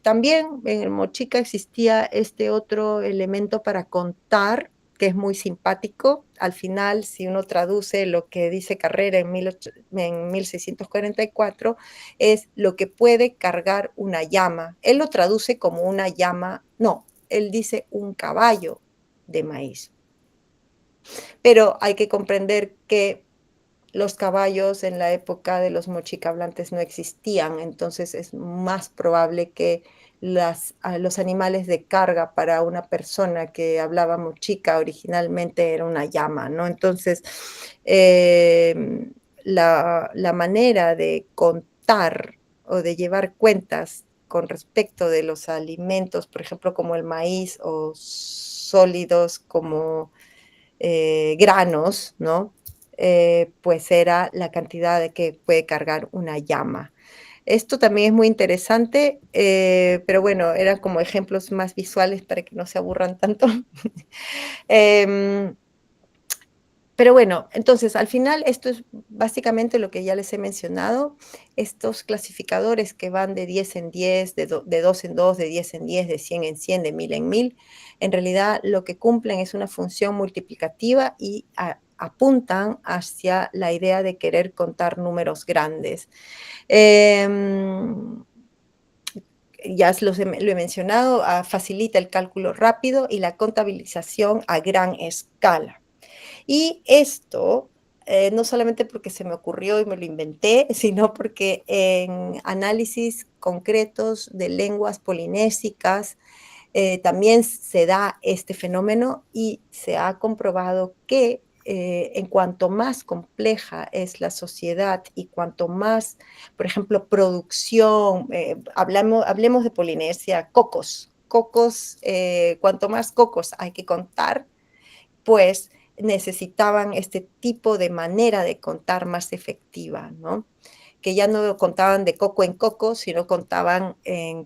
También en el mochica existía este otro elemento para contar, que es muy simpático. Al final, si uno traduce lo que dice Carrera en 1644, es lo que puede cargar una llama. Él lo traduce como una llama, no, él dice un caballo de maíz. Pero hay que comprender que los caballos en la época de los mochica hablantes no existían, entonces es más probable que los animales de carga para una persona que hablaba mochica originalmente era una llama, ¿no? Entonces, la manera de contar o de llevar cuentas con respecto de los alimentos, por ejemplo, como el maíz, o sólidos como granos, ¿no? Pues era la cantidad de que puede cargar una llama. Esto también es muy interesante, pero bueno, eran como ejemplos más visuales para que no se aburran tanto. Pero bueno, entonces al final esto es básicamente lo que ya les he mencionado, estos clasificadores que van de 10 en 10, de 2 en 2, de 10 en 10, de 100 en 100, de 1000 en 1000, en realidad lo que cumplen es una función multiplicativa y apuntan hacia la idea de querer contar números grandes. Ya lo he mencionado, facilita el cálculo rápido y la contabilización a gran escala. Y esto, no solamente porque se me ocurrió y me lo inventé, sino porque en análisis concretos de lenguas polinésicas también se da este fenómeno y se ha comprobado que en cuanto más compleja es la sociedad y cuanto más, por ejemplo, producción, hablemos de Polinesia, cocos, cuanto más cocos hay que contar, pues necesitaban este tipo de manera de contar más efectiva, ¿no? Que ya no contaban de coco en coco, sino contaban,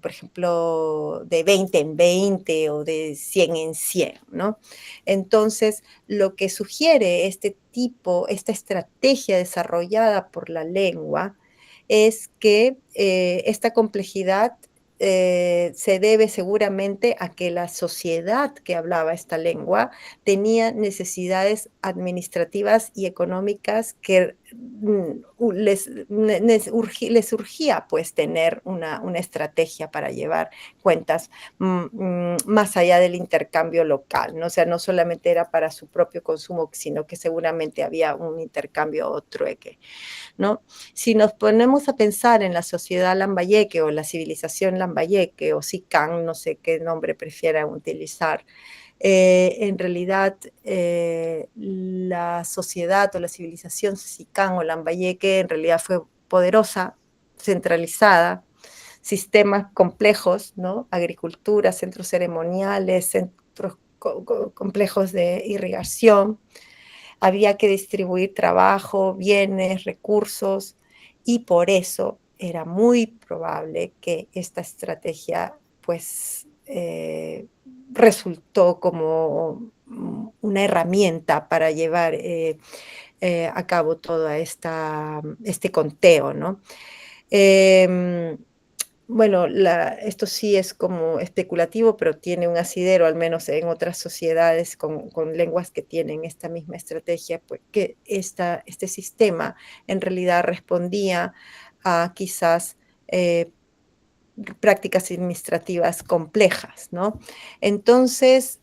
por ejemplo, de 20 en 20 o de 100 en 100, ¿no? Entonces, lo que sugiere esta estrategia desarrollada por la lengua es que esta complejidad se debe seguramente a que la sociedad que hablaba esta lengua tenía necesidades administrativas y económicas que les urgía pues tener una estrategia para llevar cuentas más allá del intercambio local, ¿no? O sea, no solamente era para su propio consumo, sino que seguramente había un intercambio o trueque, ¿no? Si nos ponemos a pensar en la sociedad lambayeque o la civilización lambayeque o Sican, no sé qué nombre prefieran utilizar, en realidad la sociedad o la civilización Sican o lambayeque en realidad fue poderosa, centralizada, sistemas complejos, ¿no? Agricultura, centros ceremoniales, centros complejos de irrigación. Había que distribuir trabajo, bienes, recursos, y por eso era muy probable que esta estrategia pues resultó como una herramienta para llevar a cabo todo este conteo, ¿no? Bueno, esto sí es como especulativo, pero tiene un asidero, al menos en otras sociedades con lenguas que tienen esta misma estrategia, pues que este sistema en realidad respondía a quizás prácticas administrativas complejas, ¿no? Entonces,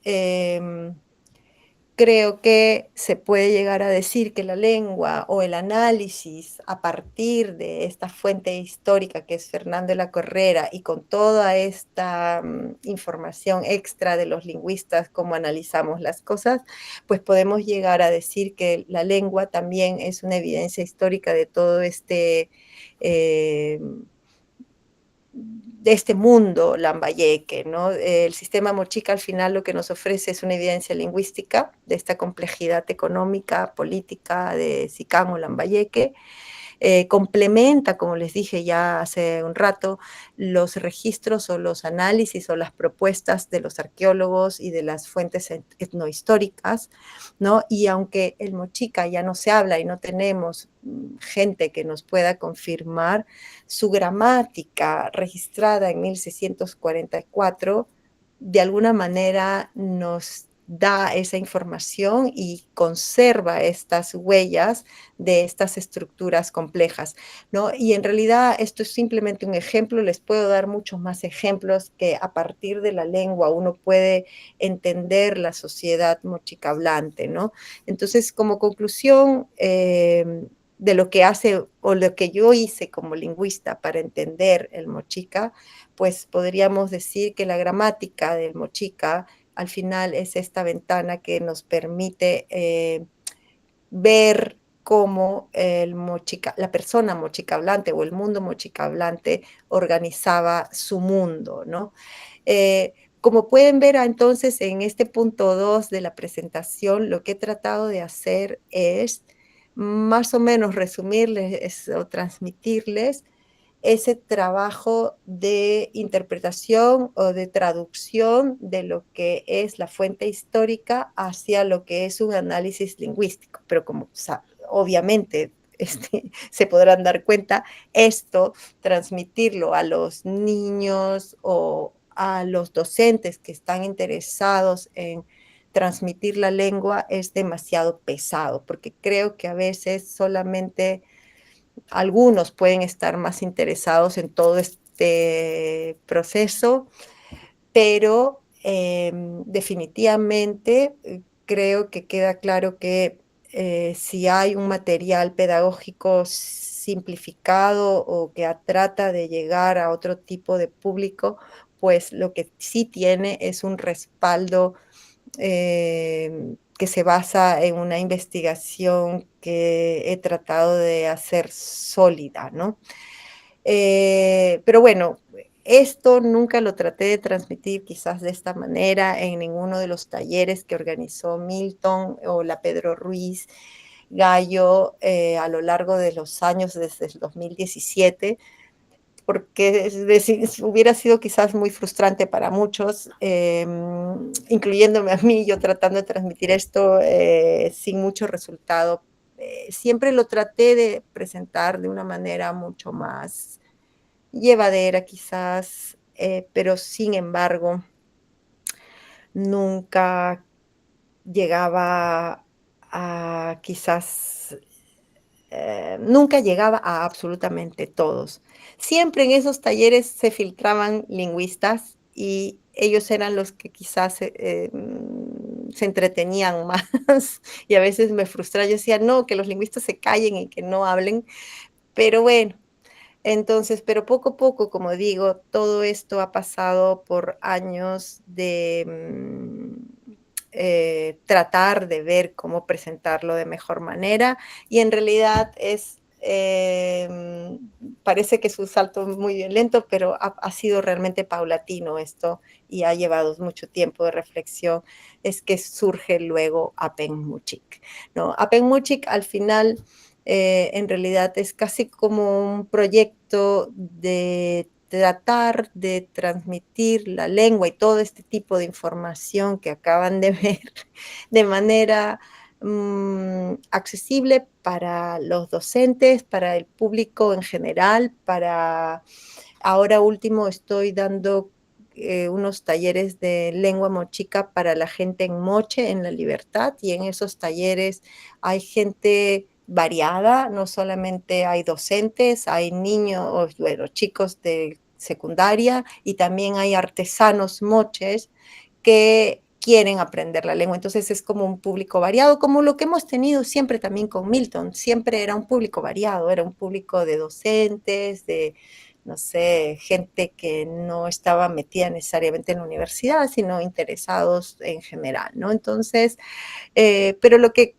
creo que se puede llegar a decir que la lengua o el análisis a partir de esta fuente histórica que es Fernando de la Correra y con toda esta información extra de los lingüistas, cómo analizamos las cosas, pues podemos llegar a decir que la lengua también es una evidencia histórica de todo de este mundo lambayeque, ¿no? El sistema mochica al final lo que nos ofrece es una evidencia lingüística de esta complejidad económica, política de Sican o Lambayeque, complementa, como les dije ya hace un rato, los registros o los análisis o las propuestas de los arqueólogos y de las fuentes etnohistóricas, ¿no? Y aunque el mochica ya no se habla y no tenemos gente que nos pueda confirmar, su gramática registrada en 1644 de alguna manera nos da esa información y conserva estas huellas de estas estructuras complejas, ¿no? Y en realidad esto es simplemente un ejemplo, les puedo dar muchos más ejemplos que a partir de la lengua uno puede entender la sociedad mochica hablante, ¿no? Entonces, como conclusión de lo que hace o lo que yo hice como lingüista para entender el mochica, pues podríamos decir que la gramática del mochica al final es esta ventana que nos permite ver cómo la persona mochica hablante o el mundo mochica hablante organizaba su mundo, ¿no? Como pueden ver entonces en este punto 2 de la presentación, lo que he tratado de hacer es más o menos resumirles o transmitirles ese trabajo de interpretación o de traducción de lo que es la fuente histórica hacia lo que es un análisis lingüístico. Pero como obviamente se podrán dar cuenta, esto, transmitirlo a los niños o a los docentes que están interesados en transmitir la lengua es demasiado pesado, porque creo que a veces solamente algunos pueden estar más interesados en todo este proceso, pero definitivamente creo que queda claro que si hay un material pedagógico simplificado o que trata de llegar a otro tipo de público, pues lo que sí tiene es un respaldo que se basa en una investigación que he tratado de hacer sólida, ¿no? Pero bueno, esto nunca lo traté de transmitir quizás de esta manera en ninguno de los talleres que organizó Milton o la Pedro Ruiz Gallo a lo largo de los años desde el 2017, porque hubiera sido quizás muy frustrante para muchos, incluyéndome a mí, yo tratando de transmitir esto sin mucho resultado. Siempre lo traté de presentar de una manera mucho más llevadera quizás, pero sin embargo, nunca llegaba a quizás nunca llegaba a absolutamente todos. Siempre en esos talleres se filtraban lingüistas y ellos eran los que quizás se entretenían más y a veces me frustraba. Yo decía, no, que los lingüistas se callen y que no hablen, pero bueno. Entonces, pero poco a poco, como digo, todo esto ha pasado por años de tratar de ver cómo presentarlo de mejor manera y en realidad parece que es un salto muy lento, pero ha sido realmente paulatino esto y ha llevado mucho tiempo de reflexión. Es que surge luego Apen-Muchik, ¿no? Apen-Muchik al final en realidad es casi como un proyecto de tratar de transmitir la lengua y todo este tipo de información que acaban de ver de manera accesible para los docentes, para el público en general, ahora último estoy dando unos talleres de lengua mochica para la gente en Moche, en La Libertad, y en esos talleres hay gente variada, no solamente hay docentes, hay niños, bueno, chicos de secundaria y también hay artesanos moches que quieren aprender la lengua. Entonces es como un público variado, como lo que hemos tenido siempre también con Milton. Siempre era un público variado, era un público de docentes, de, no sé, gente que no estaba metida necesariamente en la universidad, sino interesados en general, ¿no? Entonces, pero lo que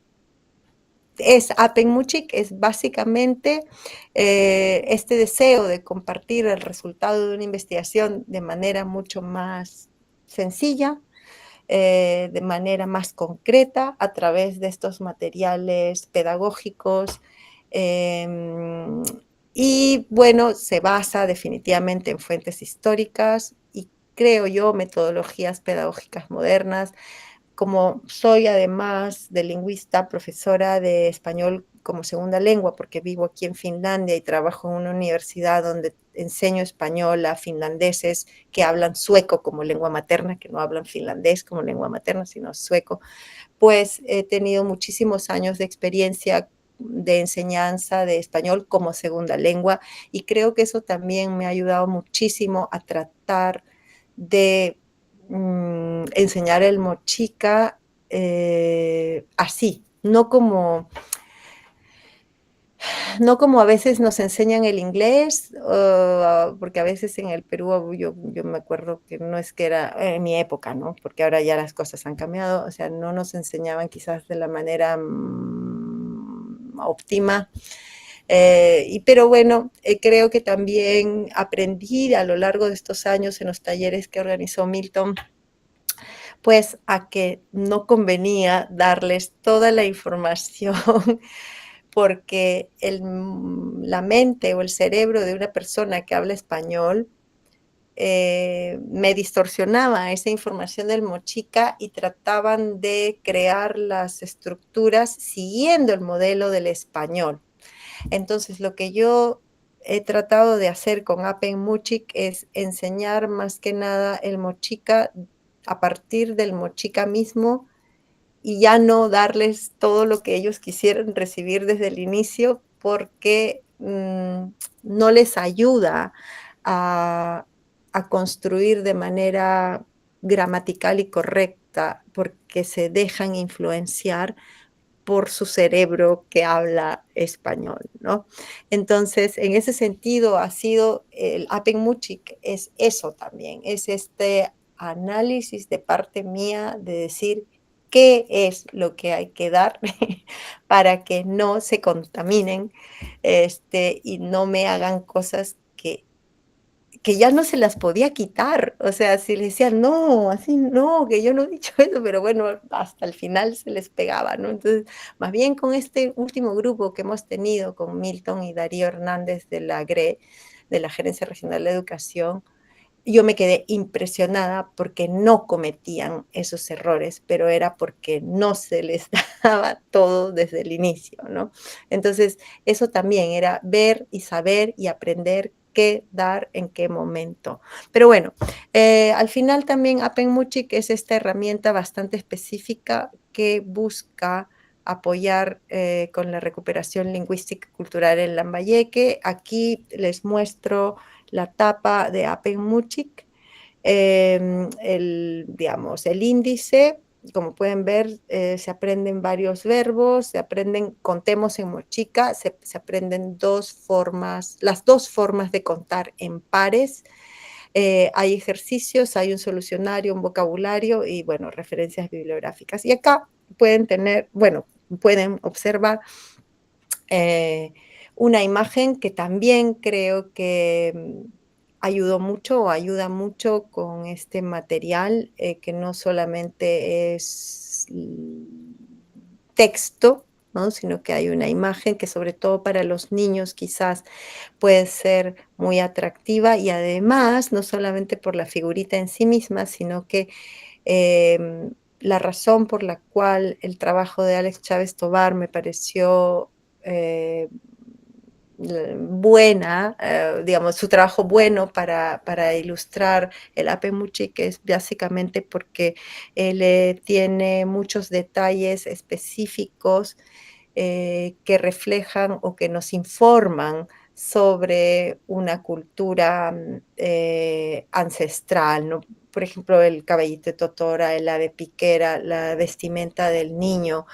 es Apen-Muchik es básicamente este deseo de compartir el resultado de una investigación de manera mucho más sencilla, de manera más concreta a través de estos materiales pedagógicos y bueno, se basa definitivamente en fuentes históricas y creo yo metodologías pedagógicas modernas. Como soy además de lingüista, profesora de español como segunda lengua, porque vivo aquí en Finlandia y trabajo en una universidad donde enseño español a finlandeses que hablan sueco como lengua materna, que no hablan finlandés como lengua materna, sino sueco, pues he tenido muchísimos años de experiencia de enseñanza de español como segunda lengua y creo que eso también me ha ayudado muchísimo a tratar de enseñar el mochica así, no como a veces nos enseñan el inglés, porque a veces en el Perú yo me acuerdo que no es que era en mi época, ¿no? Porque ahora ya las cosas han cambiado, o sea, no nos enseñaban quizás de la manera óptima. Pero bueno, creo que también aprendí a lo largo de estos años en los talleres que organizó Milton, pues a que no convenía darles toda la información porque la mente o el cerebro de una persona que habla español me distorsionaba esa información del mochica y trataban de crear las estructuras siguiendo el modelo del español. Entonces, lo que yo he tratado de hacer con Apen-Muchik es enseñar más que nada el mochica a partir del mochica mismo y ya no darles todo lo que ellos quisieran recibir desde el inicio porque no les ayuda a construir de manera gramatical y correcta porque se dejan influenciar por su cerebro que habla español, ¿no? Entonces, en ese sentido ha sido el Apen-Muchik es eso también, es este análisis de parte mía de decir qué es lo que hay que dar para que no se contaminen y no me hagan cosas que ya no se las podía quitar, o sea, si le decían, no, así no, que yo no he dicho eso, pero bueno, hasta el final se les pegaba, ¿no? Entonces, más bien con este último grupo que hemos tenido con Milton y Darío Hernández de la GRE, de la Gerencia Regional de Educación, yo me quedé impresionada porque no cometían esos errores, pero era porque no se les daba todo desde el inicio, ¿no? Entonces, eso también era ver y saber y aprender qué dar en qué momento. Pero bueno, al final también Apen-Muchik es esta herramienta bastante específica que busca apoyar con la recuperación lingüística y cultural en Lambayeque. Aquí les muestro la tapa de Apen Muchik, digamos, el índice. Como pueden ver, se aprenden varios verbos, se aprenden, contemos en mochica, se aprenden las dos formas de contar en pares. Hay ejercicios, hay un solucionario, un vocabulario y, bueno, referencias bibliográficas. Y acá pueden tener, bueno, pueden observar una imagen que también creo que ayudó mucho o ayuda mucho con este material, que no solamente es texto, ¿no? Sino que hay una imagen que, sobre todo para los niños, quizás puede ser muy atractiva, y además no solamente por la figurita en sí misma, sino que la razón por la cual el trabajo de Alex Chávez Tovar me pareció buena, digamos, su trabajo bueno para ilustrar el Apen Muchik, es básicamente porque él tiene muchos detalles específicos que reflejan o que nos informan sobre una cultura ancestral, ¿no? Por ejemplo, el caballito de totora, el ave piquera, la vestimenta del niño,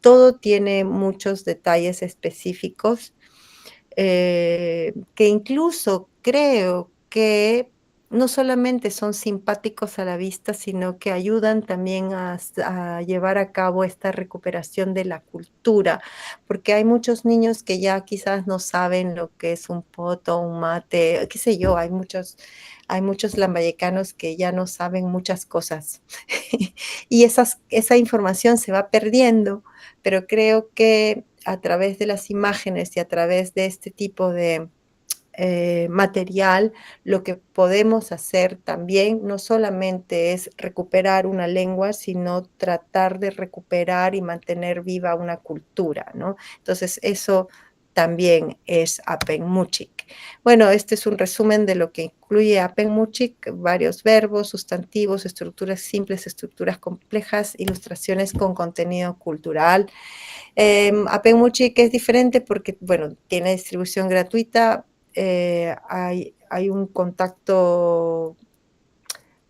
todo tiene muchos detalles específicos que incluso creo que no solamente son simpáticos a la vista, sino que ayudan también a llevar a cabo esta recuperación de la cultura, porque hay muchos niños que ya quizás no saben lo que es un poto, un mate, qué sé yo, hay muchos lambayecanos que ya no saben muchas cosas y esa información se va perdiendo, pero creo que a través de las imágenes y a través de este tipo de material, lo que podemos hacer también no solamente es recuperar una lengua, sino tratar de recuperar y mantener viva una cultura, ¿no? Entonces, eso también es Apen Muchik. Bueno, este es un resumen de lo que incluye Apen Muchik: varios verbos, sustantivos, estructuras simples, estructuras complejas, ilustraciones con contenido cultural. Apen Muchik es diferente porque, bueno, tiene distribución gratuita. Hay un contacto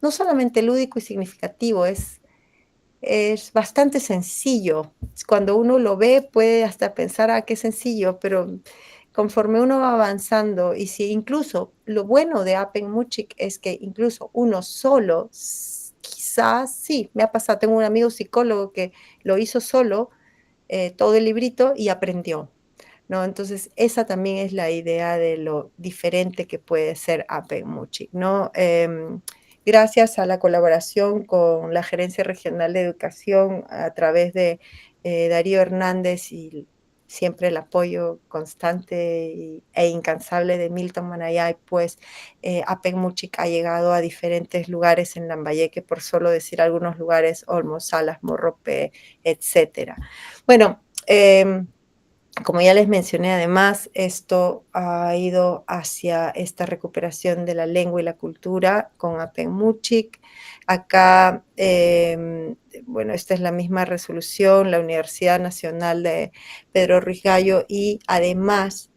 no solamente lúdico y significativo, es bastante sencillo. Cuando uno lo ve puede hasta pensar, qué sencillo, pero conforme uno va avanzando, y si incluso lo bueno de Apen Muchik es que incluso uno solo, quizás, sí, me ha pasado, tengo un amigo psicólogo que lo hizo solo, todo el librito, y aprendió, ¿no? Entonces, esa también es la idea de lo diferente que puede ser Apen Muchik, ¿no? Gracias a la colaboración con la Gerencia Regional de Educación a través de Darío Hernández, y siempre el apoyo constante e incansable de Milton Manayay, pues Apen Muchik ha llegado a diferentes lugares en Lambayeque, por solo decir algunos lugares: Olmos, Salas, Morrope, etcétera. Bueno, como ya les mencioné, además, esto ha ido hacia esta recuperación de la lengua y la cultura con Apen Muchik. Acá, bueno, esta es la misma resolución, la Universidad Nacional de Pedro Ruiz Gallo, y además,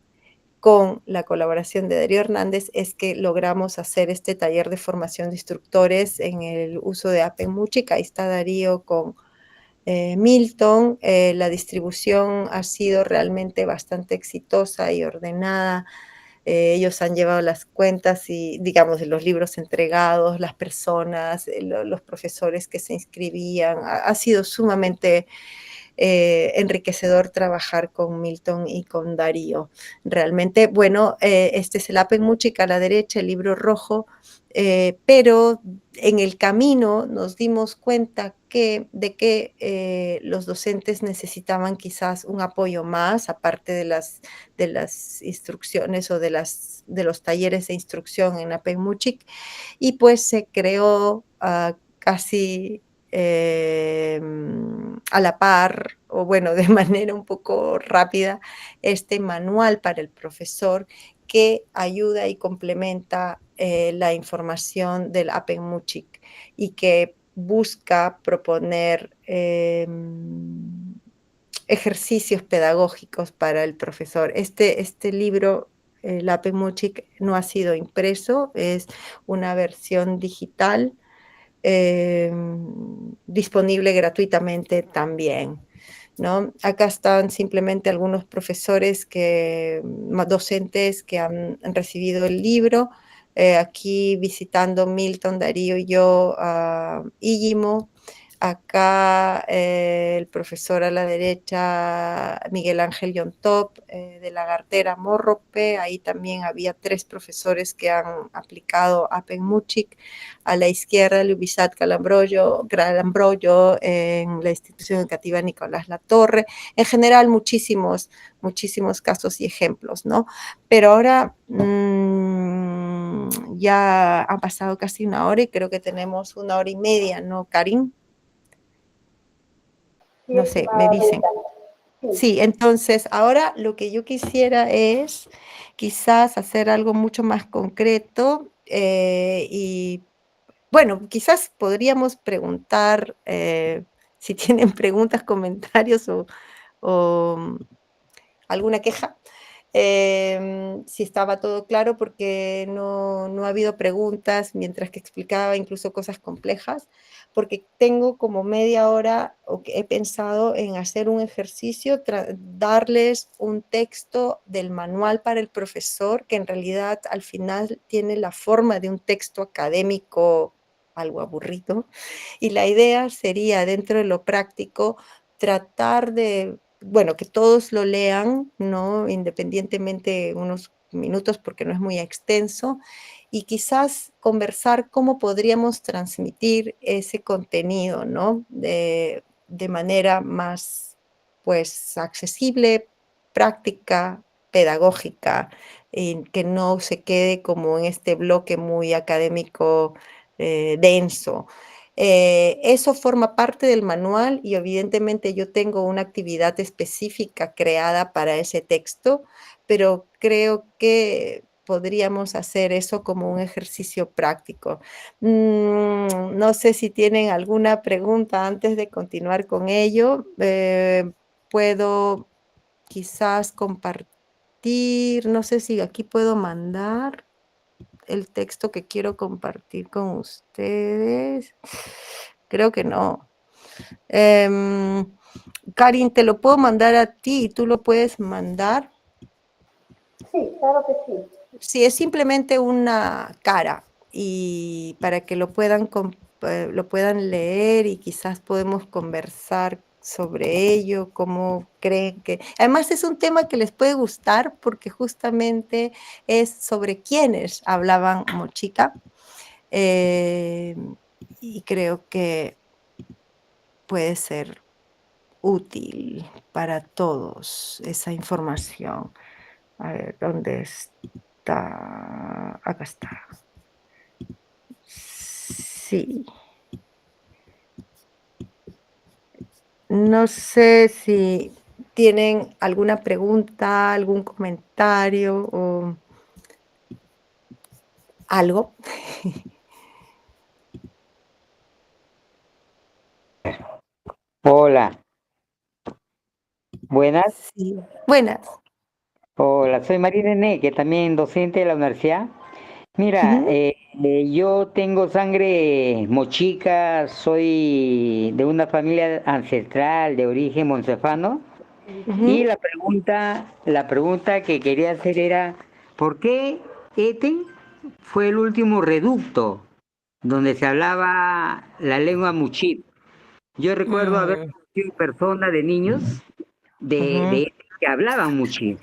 con la colaboración de Darío Hernández, es que logramos hacer este taller de formación de instructores en el uso de Apen Muchik. Ahí está Darío con Milton. La distribución ha sido realmente bastante exitosa y ordenada. Ellos han llevado las cuentas y, digamos, de los libros entregados, las personas, los profesores que se inscribían. Ha sido sumamente enriquecedor trabajar con Milton y con Darío. Realmente, bueno, este es el Apen Muchik a la derecha, el libro rojo, pero en el camino nos dimos cuenta de que los docentes necesitaban quizás un apoyo más, aparte de las instrucciones o de los talleres de instrucción en Apen Muchik, y pues se creó casi a la par, o bueno, de manera un poco rápida, este manual para el profesor que ayuda y complementa la información del Apen Muchik, y que busca proponer ejercicios pedagógicos para el profesor. Este libro, Lape Muchik, no ha sido impreso, es una versión digital disponible gratuitamente también, ¿no? Acá están simplemente algunos profesores docentes que han recibido el libro, aquí visitando Milton, Darío y yo a Íllimo. Acá el profesor a la derecha, Miguel Ángel Yontop, de Lagartera Morrope. Ahí también había 3 profesores que han aplicado Apen Muchik. A la izquierda, Lubizat Calambroyo en la institución educativa Nicolás Latorre. En general, muchísimos casos y ejemplos, ¿no? Pero ahora ya ha pasado casi 1 hora y creo que tenemos 1 hora y media, ¿no, Karin? Sí, No sé, me estimada dicen. Brenda. Sí. Sí, entonces ahora lo que yo quisiera es quizás hacer algo mucho más concreto y bueno, quizás podríamos preguntar si tienen preguntas, comentarios o alguna queja. Si estaba todo claro, porque no ha habido preguntas mientras que explicaba incluso cosas complejas, porque tengo como media hora o que he pensado en hacer un ejercicio, darles un texto del manual para el profesor, que en realidad al final tiene la forma de un texto académico algo aburrido, y la idea sería, dentro de lo práctico, tratar de, bueno, que todos lo lean, ¿no? Independientemente unos minutos, porque no es muy extenso, y quizás conversar cómo podríamos transmitir ese contenido, ¿no? De manera más, pues, accesible, práctica, pedagógica, y que no se quede como en este bloque muy académico denso. Eso forma parte del manual y evidentemente yo tengo una actividad específica creada para ese texto, pero creo que podríamos hacer eso como un ejercicio práctico. No sé si tienen alguna pregunta antes de continuar con ello. Puedo quizás compartir, no sé si aquí puedo mandar el texto que quiero compartir con ustedes. Creo que no. Karin, te lo puedo mandar a ti y tú lo puedes mandar. Sí, claro que sí. Sí, es simplemente una cara y para que lo puedan leer y quizás podemos conversar sobre ello, cómo creen que... Además es un tema que les puede gustar porque justamente es sobre quiénes hablaban Mochica y creo que puede ser útil para todos esa información. A ver, ¿dónde está? Acá está. Sí. No sé si tienen alguna pregunta, algún comentario o algo. Hola, buenas. Sí. Buenas. Hola, soy María René, que también docente de la universidad. Mira, Ujú, yo tengo sangre mochica, soy de una familia ancestral de origen montefano y ujú. la pregunta que quería hacer era, ¿por qué Eten fue el último reducto donde se hablaba la lengua muchí? Yo recuerdo haber Mm, conocido personas de niños de ujú. Eten que hablaban muchí.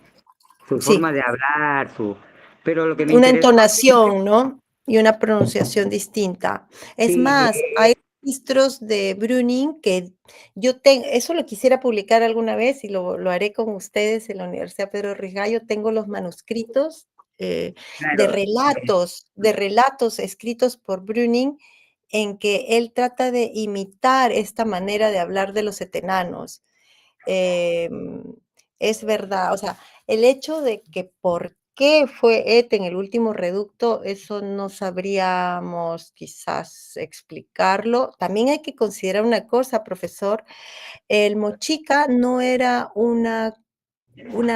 Su Sí, forma de hablar, pero lo que me una interesó, entonación, ¿no? Y una pronunciación distinta. Es sí, más, hay registros de Bruning que yo tengo, eso lo quisiera publicar alguna vez y lo haré con ustedes en la Universidad Pedro Rigallo. Tengo los manuscritos claro, de relatos escritos por Bruning en que él trata de imitar esta manera de hablar de los etenanos. Em, es verdad, o sea, el hecho de que por qué fue Eten el último reducto, eso no sabríamos quizás explicarlo. También hay que considerar una cosa, profesor, el mochica no era una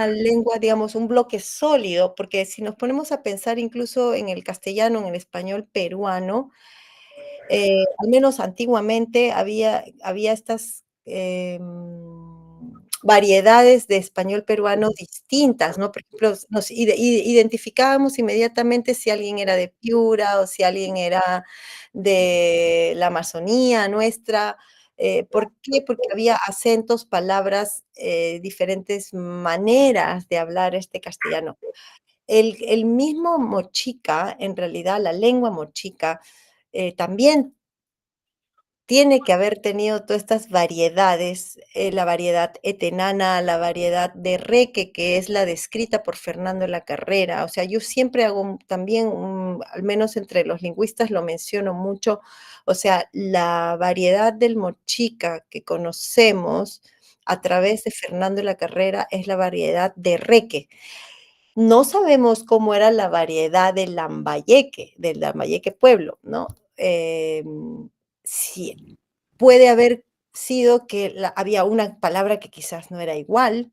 lengua, digamos, un bloque sólido, porque si nos ponemos a pensar incluso en el castellano, en el español peruano, al menos antiguamente había estas variedades de español peruano distintas, ¿no? Por ejemplo, nos identificábamos inmediatamente si alguien era de Piura o si alguien era de la Amazonía nuestra. ¿Por qué? Porque había acentos, palabras, diferentes maneras de hablar este castellano. El mismo mochica, en realidad, la lengua mochica, también tiene que haber tenido todas estas variedades, la variedad etenana, la variedad de reque, que es la descrita por Fernando La Carrera. O sea, yo siempre hago también, al menos entre los lingüistas lo menciono mucho, o sea, la variedad del mochica que conocemos a través de Fernando La Carrera es la variedad de reque. No sabemos cómo era la variedad del Lambayeque pueblo, ¿no? Sí, puede haber sido que había una palabra que quizás no era igual,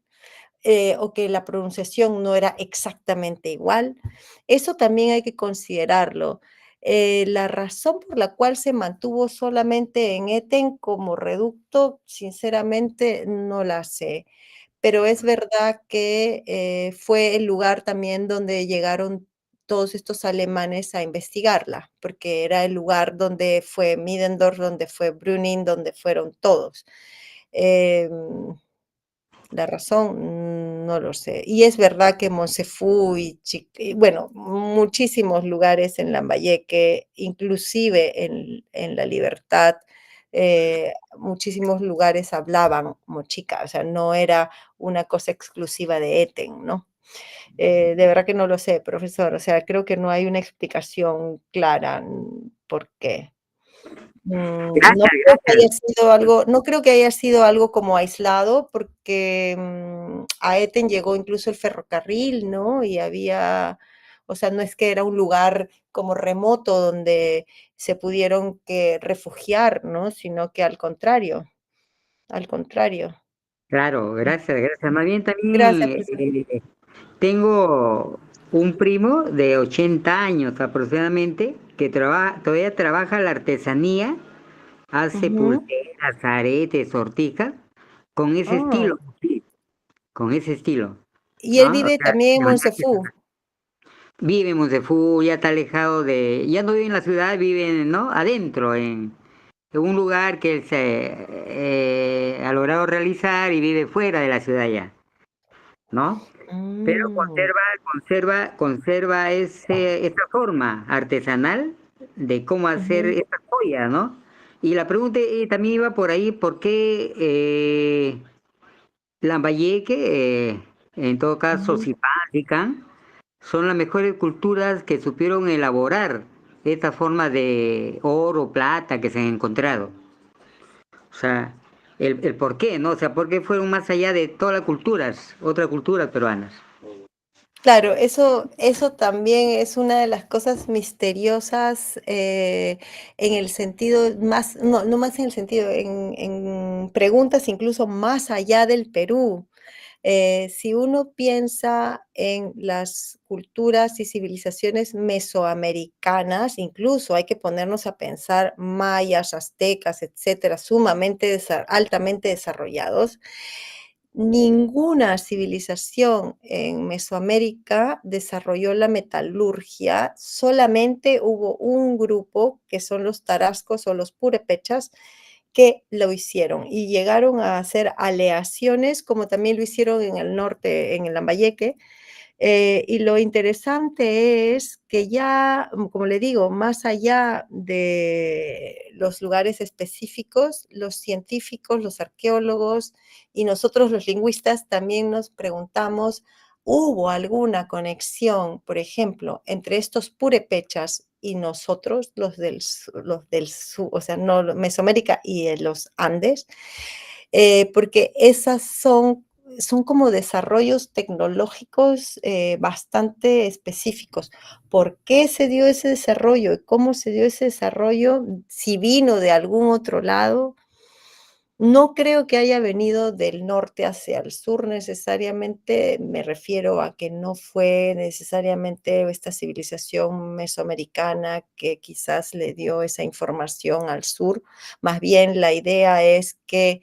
o que la pronunciación no era exactamente igual. Eso también hay que considerarlo. La razón por la cual se mantuvo solamente en Eten como reducto, sinceramente no la sé, pero es verdad que fue el lugar también donde llegaron todos estos alemanes a investigarla, porque era el lugar donde fue Middendorf, donde fue Brüning, donde fueron todos. Em, la razón, no lo sé. Y es verdad que Monsefú y bueno, muchísimos lugares en Lambayeque, inclusive en La Libertad, muchísimos lugares hablaban mochica, o sea, no era una cosa exclusiva de Eten, ¿no? De verdad que no lo sé, profesor, o sea, creo que no hay una explicación clara por qué. No Gracias, creo que gracias. haya sido algo no creo que haya sido algo como aislado, porque, a Eten llegó incluso el ferrocarril, ¿no? Y había o sea, no es que era un lugar como remoto donde se pudieron que refugiar, ¿no? Sino que al contrario, al contrario. Claro, gracias, gracias. Más bien Gracias, también profesor. tengo un primo de 80 años aproximadamente que todavía trabaja la artesanía, hace Ujú. pulseras, aretes, sortijas, con ese Ah, estilo, sí, con ese estilo, y él ¿no? O vive sea, también en de verdad que Monsefú. vive en Monsefú, ya está alejado ya no vive en la ciudad, vive, ¿no? Adentro, en un lugar que él se ha logrado realizar y vive fuera de la ciudad ya, ¿no? Pero Mm, conserva esa forma artesanal de cómo hacer ujú, esas joyas, ¿no? Y la pregunta también iba por ahí, ¿por qué Lambayeque, en todo caso ujú. Zipaquirá, son las mejores culturas que supieron elaborar esta forma de oro, plata que se han encontrado? O sea, el por qué, ¿no? O sea, ¿por qué fueron más allá de todas las culturas, otras culturas peruanas? Claro, eso también es una de las cosas misteriosas, en el sentido más no más en el sentido, en preguntas incluso más allá del Perú. Si uno piensa en las culturas y civilizaciones mesoamericanas, incluso hay que ponernos a pensar mayas, aztecas, etcétera, altamente desarrollados. Ninguna civilización en Mesoamérica desarrolló la metalurgia, solamente hubo un grupo, que son los tarascos o los purépechas, que lo hicieron y llegaron a hacer aleaciones, como también lo hicieron en el norte, en el Lambayeque, y lo interesante es que ya, como le digo, más allá de los lugares específicos, los científicos, los arqueólogos y nosotros los lingüistas también nos preguntamos, ¿hubo alguna conexión, por ejemplo, entre estos purépechas y nosotros, los del sur, o sea, no Mesoamérica y los Andes? Porque esas son son como desarrollos tecnológicos bastante específicos. ¿Por qué se dio ese desarrollo? ¿Cómo se dio ese desarrollo? Si vino de algún otro lado, no creo que haya venido del norte hacia el sur necesariamente, me refiero a que no fue necesariamente esta civilización mesoamericana que quizás le dio esa información al sur, más bien la idea es que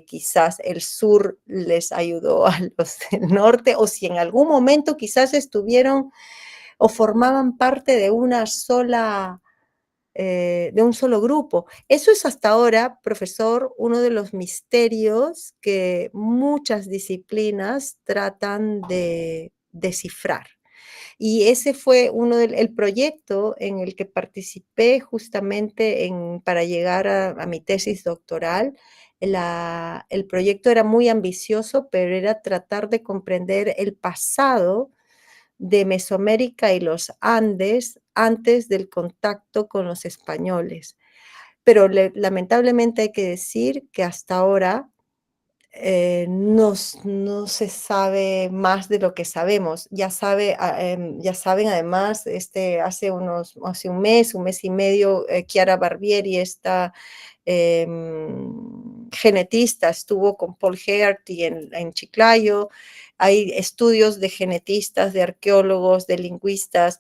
quizás el sur les ayudó a los del norte, o si en algún momento quizás estuvieron o formaban parte de un solo grupo. Eso es hasta ahora, profesor, uno de los misterios que muchas disciplinas tratan de descifrar. Y ese fue el proyecto en el que participé justamente para llegar a mi tesis doctoral. El proyecto era muy ambicioso, pero era tratar de comprender el pasado de Mesoamérica y los Andes antes del contacto con los españoles. Pero lamentablemente hay que decir que hasta ahora no se sabe más de lo que sabemos. Ya saben además, hace un mes y medio, Chiara Barbieri, esta genetista, estuvo con Paul Hegarty en Chiclayo. Hay estudios de genetistas, de arqueólogos, de lingüistas,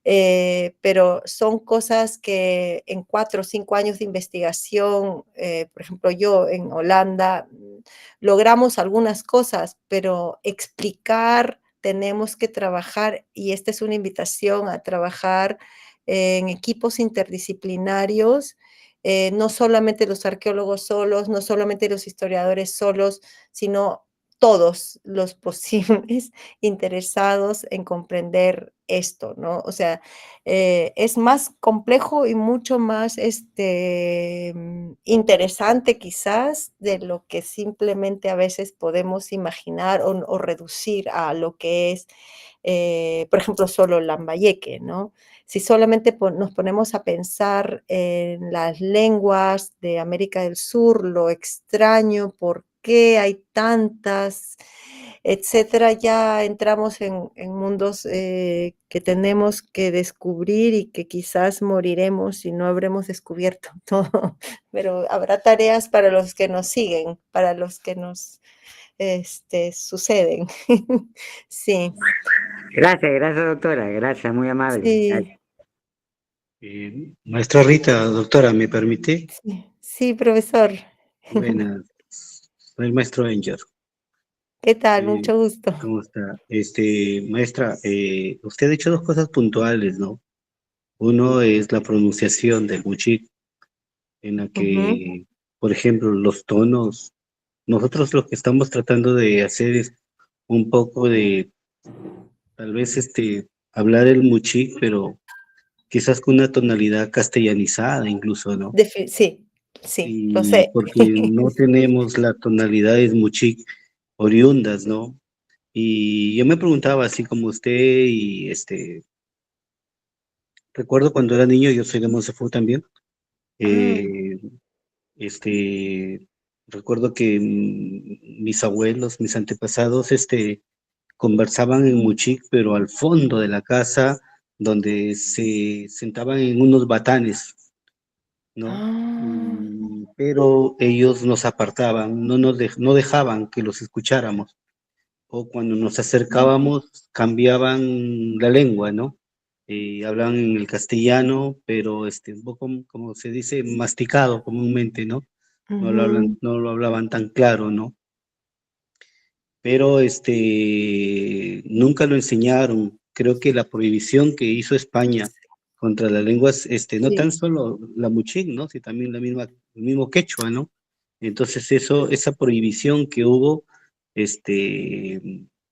pero son cosas que en 4 o 5 años de investigación, por ejemplo, yo en Holanda, logramos algunas cosas, pero explicar tenemos que trabajar, y esta es una invitación a trabajar en equipos interdisciplinarios, no solamente los arqueólogos solos, no solamente los historiadores solos, sino todos los posibles interesados en comprender esto, ¿no? O sea, es más complejo y mucho más interesante quizás de lo que simplemente a veces podemos imaginar o reducir a lo que es, por ejemplo, solo Lambayeque, ¿no? Si solamente nos ponemos a pensar en las lenguas de América del Sur, lo extraño, por qué hay tantas, etcétera, ya entramos en mundos que tenemos que descubrir y que quizás moriremos si no habremos descubierto todo. Pero habrá tareas para los que nos siguen, para los que nos suceden. Sí, Gracias, doctora. Gracias, muy amable. sí, Gracias. Maestra Rita, doctora, ¿me permite? sí, sí, profesor. Buenas, soy el maestro Enger. ¿Qué tal? Eh, Mucho gusto. ¿Cómo está? Maestra, usted ha dicho dos cosas puntuales, ¿no? Uno es la pronunciación del Muchik, en la Ujú, que, por ejemplo, los tonos, nosotros lo que estamos tratando de hacer es un poco de, tal vez, hablar el Muchik, pero quizás con una tonalidad castellanizada incluso, ¿no? sí, sí, lo Y sé. porque no tenemos las tonalidades Muchik oriundas, ¿no? Y yo me preguntaba, así como usted, y recuerdo cuando era niño, yo soy de Monsefu también, Ah, eh, recuerdo que mis abuelos, mis antepasados, conversaban en Muchik, pero al fondo de la casa, donde se sentaban en unos batanes, ¿no? ah, Pero ellos nos apartaban, no dejaban que los escucháramos, o cuando nos acercábamos cambiaban la lengua, ¿no? Hablaban en el castellano, pero un poco, como se dice, masticado comúnmente, ¿no? ujú, No lo hablaban tan claro, ¿no? Pero nunca lo enseñaron. Creo que la prohibición que hizo España contra las lenguas, no tan sí, solo la muchig, ¿no? Sino también el mismo quechua, ¿no? Entonces esa prohibición que hubo,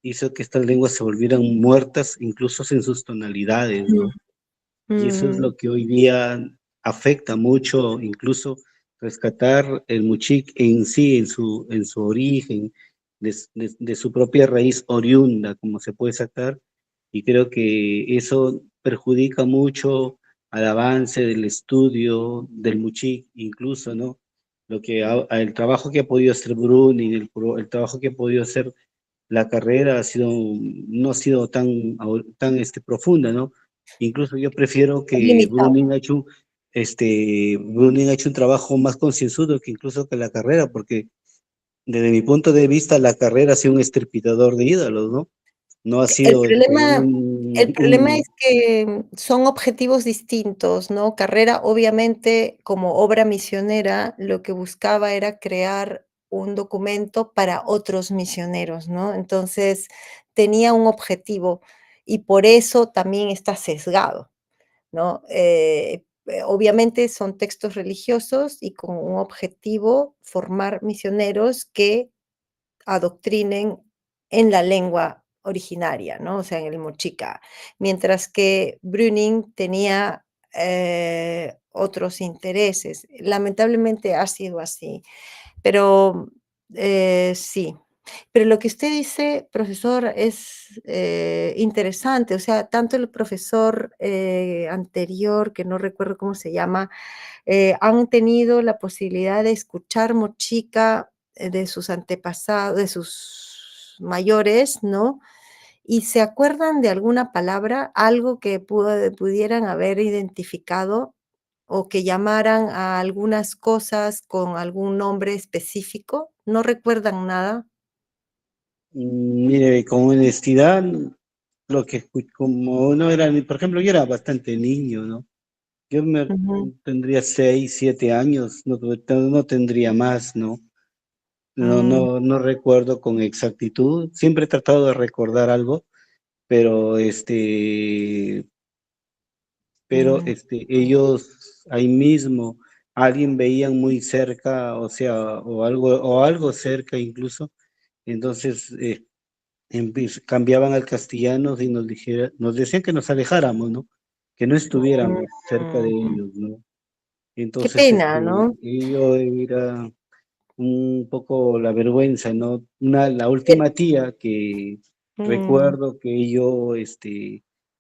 hizo que estas lenguas se volvieran muertas, incluso en sus tonalidades, mm, ¿no? Y eso es mm, lo que hoy día afecta mucho, incluso rescatar el Muchik en sí, en su origen, de su propia raíz oriunda, como se puede sacar, y creo que eso perjudica mucho al avance del estudio del Muchik, incluso, ¿no? el trabajo que ha podido hacer Bruning, el trabajo que ha podido hacer la carrera no ha sido tan profunda, ¿no? Incluso yo prefiero Es que limitado. Bruning ha hecho un trabajo más concienzudo que incluso que la carrera, porque desde mi punto de vista la carrera ha sido un estripitador de ídolos, ¿no? No ha El sido problema el problema es que son objetivos distintos, ¿no? Carrera, obviamente, como obra misionera, lo que buscaba era crear un documento para otros misioneros, ¿no? Entonces, tenía un objetivo y por eso también está sesgado, ¿no? Obviamente son textos religiosos y con un objetivo, formar misioneros que adoctrinen en la lengua originaria, ¿no? O sea, en el mochica. Mientras que Brüning tenía otros intereses. Lamentablemente ha sido así, pero sí. Pero lo que usted dice, profesor, es interesante. O sea, tanto el profesor anterior, que no recuerdo cómo se llama, han tenido la posibilidad de escuchar mochica de sus antepasados, de sus mayores, ¿no? Y se acuerdan de alguna palabra, algo que pudieran haber identificado o que llamaran a algunas cosas con algún nombre específico, ¿no recuerdan nada? Mire, con honestidad, como uno era, por ejemplo, yo era bastante niño, ¿no? Ujú. Tendría 6, 7 años, no tendría más, ¿no? Mm, No recuerdo con exactitud. Siempre he tratado de recordar algo, pero mm, ellos ahí mismo, alguien veían muy cerca, o sea, o algo cerca incluso, entonces cambiaban al castellano y nos decían que nos alejáramos, ¿no? Que no estuviéramos cerca de mm. ellos, ¿no? Qué Entonces, pena, ¿no? ello era un poco la vergüenza, ¿no? La Eh, última tía que mm. recuerdo que yo,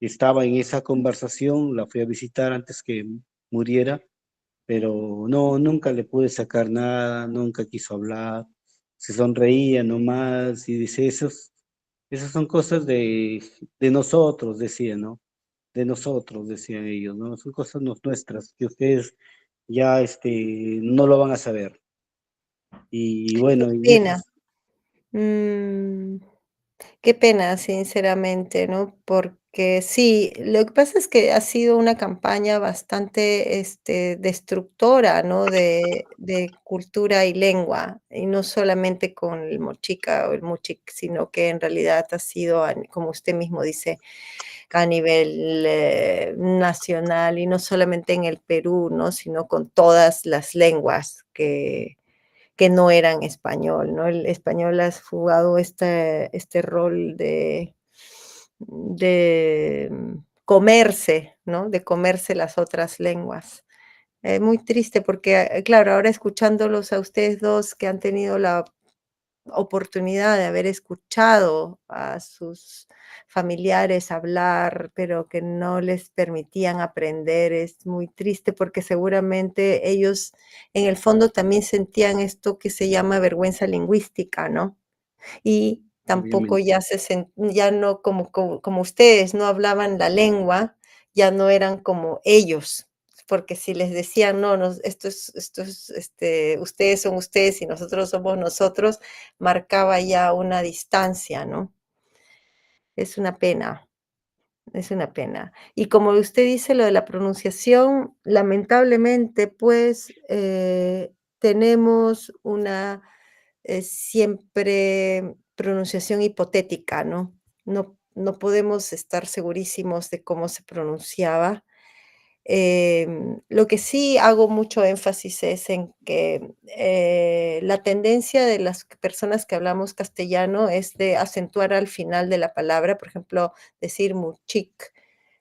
estaba en esa conversación, la fui a visitar antes que muriera, pero no, nunca le pude sacar nada, nunca quiso hablar, se sonreía nomás y dice, esas son cosas de nosotros, decía, ¿no? De nosotros, decían ellos, ¿no? Son cosas nuestras, que ustedes ya, no lo van a saber. Y Qué bueno, y pena. es, Mm. Qué pena, sinceramente, ¿no? Porque sí, lo que pasa es que ha sido una campaña bastante, destructora, ¿no? De cultura y lengua, y no solamente con el mochica o el mochic, sino que en realidad ha sido, como usted mismo dice, a nivel nacional y no solamente en el Perú, ¿no? Sino con todas las lenguas que no eran español, ¿no? El español ha jugado este rol de comerse, ¿no? De comerse las otras lenguas. Muy triste porque, claro, ahora escuchándolos a ustedes 2 que han tenido la oportunidad de haber escuchado a sus familiares hablar, pero que no les permitían aprender, es muy triste porque seguramente ellos en el fondo también sentían esto que se llama vergüenza lingüística, ¿no? Y tampoco obviamente, ya no como ustedes no hablaban la lengua, ya no eran como ellos, porque si les decían: "No, esto es, ustedes son ustedes y nosotros somos nosotros", marcaba ya una distancia, ¿no? Es una pena, es una pena. Y como usted dice lo de la pronunciación, lamentablemente, pues, tenemos una siempre pronunciación hipotética, ¿no? No podemos estar segurísimos de cómo se pronunciaba. Lo que sí hago mucho énfasis es en que, la tendencia de las personas que hablamos castellano es de acentuar al final de la palabra, por ejemplo, decir muchic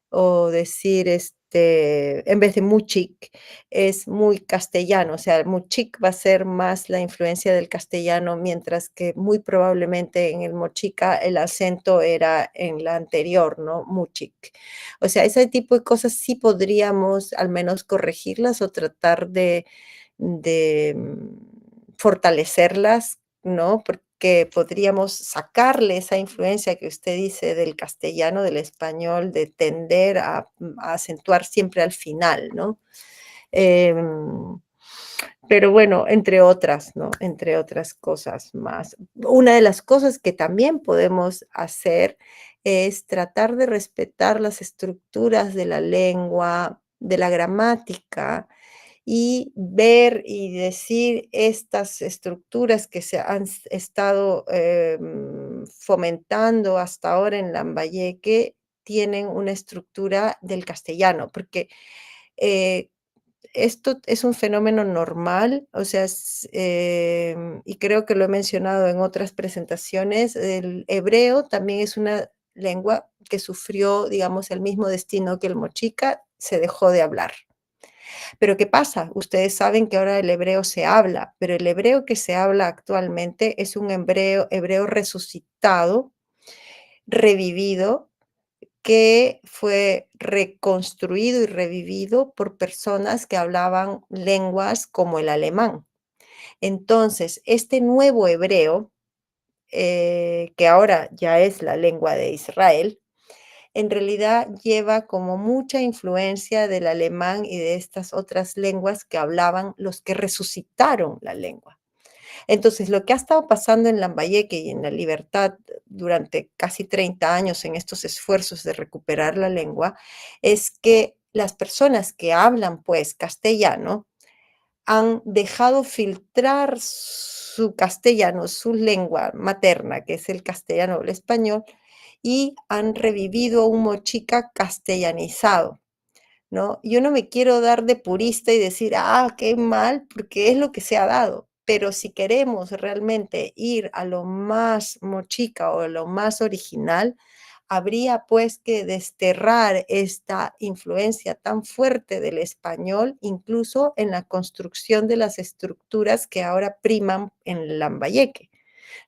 o decir, en vez de muchic, es muy castellano, o sea, muchic va a ser más la influencia del castellano, mientras que muy probablemente en el mochica el acento era en la anterior, ¿no? Muchic. O sea, ese tipo de cosas sí podríamos al menos corregirlas o tratar fortalecerlas, ¿no? Porque podríamos sacarle esa influencia que usted dice del castellano, del español, de tender a acentuar siempre al final, ¿no? Pero bueno, entre otras, ¿no? Entre otras cosas más. Una de las cosas que también podemos hacer es tratar de respetar las estructuras de la lengua, de la gramática, y ver y decir estas estructuras que se han estado fomentando hasta ahora en Lambayeque tienen una estructura del castellano, porque eh, esto es un fenómeno normal, o sea, y creo que lo he mencionado en otras presentaciones, el hebreo también es una lengua que sufrió, digamos, el mismo destino que el mochica, se dejó de hablar. Pero ¿qué pasa? Ustedes saben que ahora el hebreo se habla, pero el hebreo que se habla actualmente es un hebreo resucitado, revivido, que fue reconstruido y revivido por personas que hablaban lenguas como el alemán. Entonces, este nuevo hebreo, que ahora ya es la lengua de Israel, en realidad lleva como mucha influencia del alemán y de estas otras lenguas que hablaban los que resucitaron la lengua. Entonces, lo que ha estado pasando en Lambayeque y en La Libertad durante casi 30 años en estos esfuerzos de recuperar la lengua, es que las personas que hablan, pues, castellano, han dejado filtrar su castellano, su lengua materna, que es el castellano o el español, y han revivido un mochica castellanizado, ¿no? Yo no me quiero dar de purista y decir, qué mal, porque es lo que se ha dado. Pero si queremos realmente ir a lo más mochica o a lo más original, habría pues que desterrar esta influencia tan fuerte del español, incluso en la construcción de las estructuras que ahora priman en Lambayeque,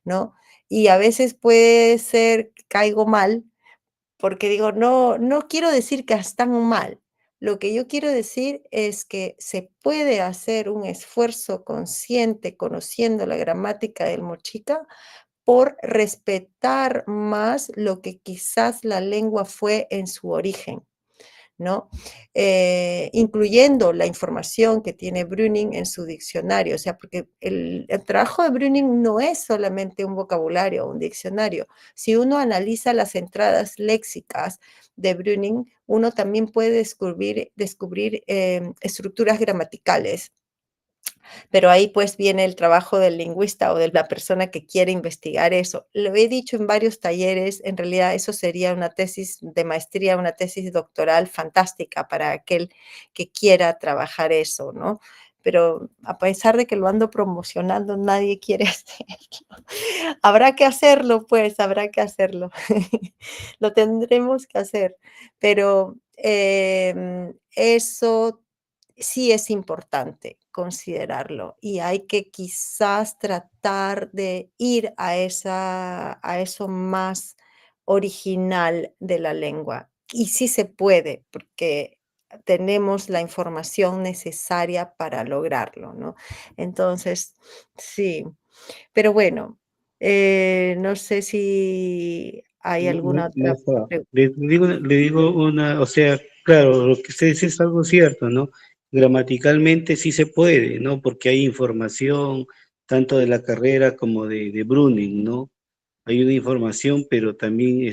¿no? Y a veces puede ser que caigo mal, porque digo, no quiero decir que están mal. Lo que yo quiero decir es que se puede hacer un esfuerzo consciente, conociendo la gramática del mochica, por respetar más lo que quizás la lengua fue en su origen, ¿no? Incluyendo la información que tiene Brüning en su diccionario, o sea, porque el trabajo de Brüning no es solamente un vocabulario o un diccionario. Si uno analiza las entradas léxicas de Brüning, uno también puede descubrir estructuras gramaticales. Pero ahí pues viene el trabajo del lingüista o de la persona que quiere investigar eso. Lo he dicho en varios talleres, en realidad eso sería una tesis de maestría, una tesis doctoral fantástica para aquel que quiera trabajar eso, ¿no? Pero a pesar de que lo ando promocionando, nadie quiere hacerlo. Habrá que hacerlo, pues, habrá que hacerlo. Lo tendremos que hacer, pero eso sí es importante considerarlo y hay que quizás tratar de ir a eso más original de la lengua. Y sí se puede, porque tenemos la información necesaria para lograrlo, ¿no? Entonces, sí, pero bueno, no sé si hay alguna otra Maestra, pregunta. le digo una, o sea, claro, lo que usted dice es algo cierto, ¿no? Gramaticalmente sí se puede, ¿no? Porque hay información tanto de la carrera como de Bruning, ¿no? Hay una información, pero también,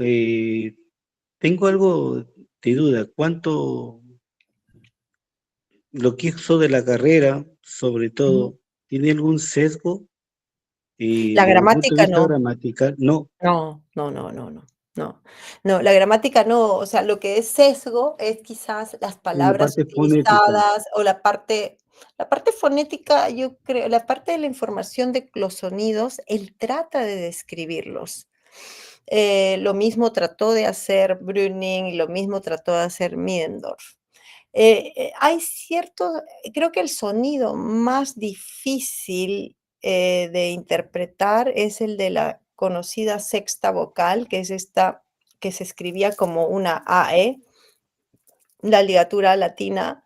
eh, tengo algo de duda, ¿cuánto lo que hizo de la carrera, sobre Ujú. todo, tiene algún sesgo La desde el punto de gramática vista no. gramatical? No, No, no, no, no, no, no. No, la gramática no, o sea, lo que es sesgo es quizás las en la palabras parte fonética. utilizadas o la parte fonética, yo creo, la parte de la información de los sonidos, él trata de describirlos. Lo mismo trató de hacer Brüning y lo mismo trató de hacer Middendorf. Hay ciertos, creo que el sonido más difícil de interpretar es el de la conocida sexta vocal, que es esta que se escribía como una AE, la ligatura latina,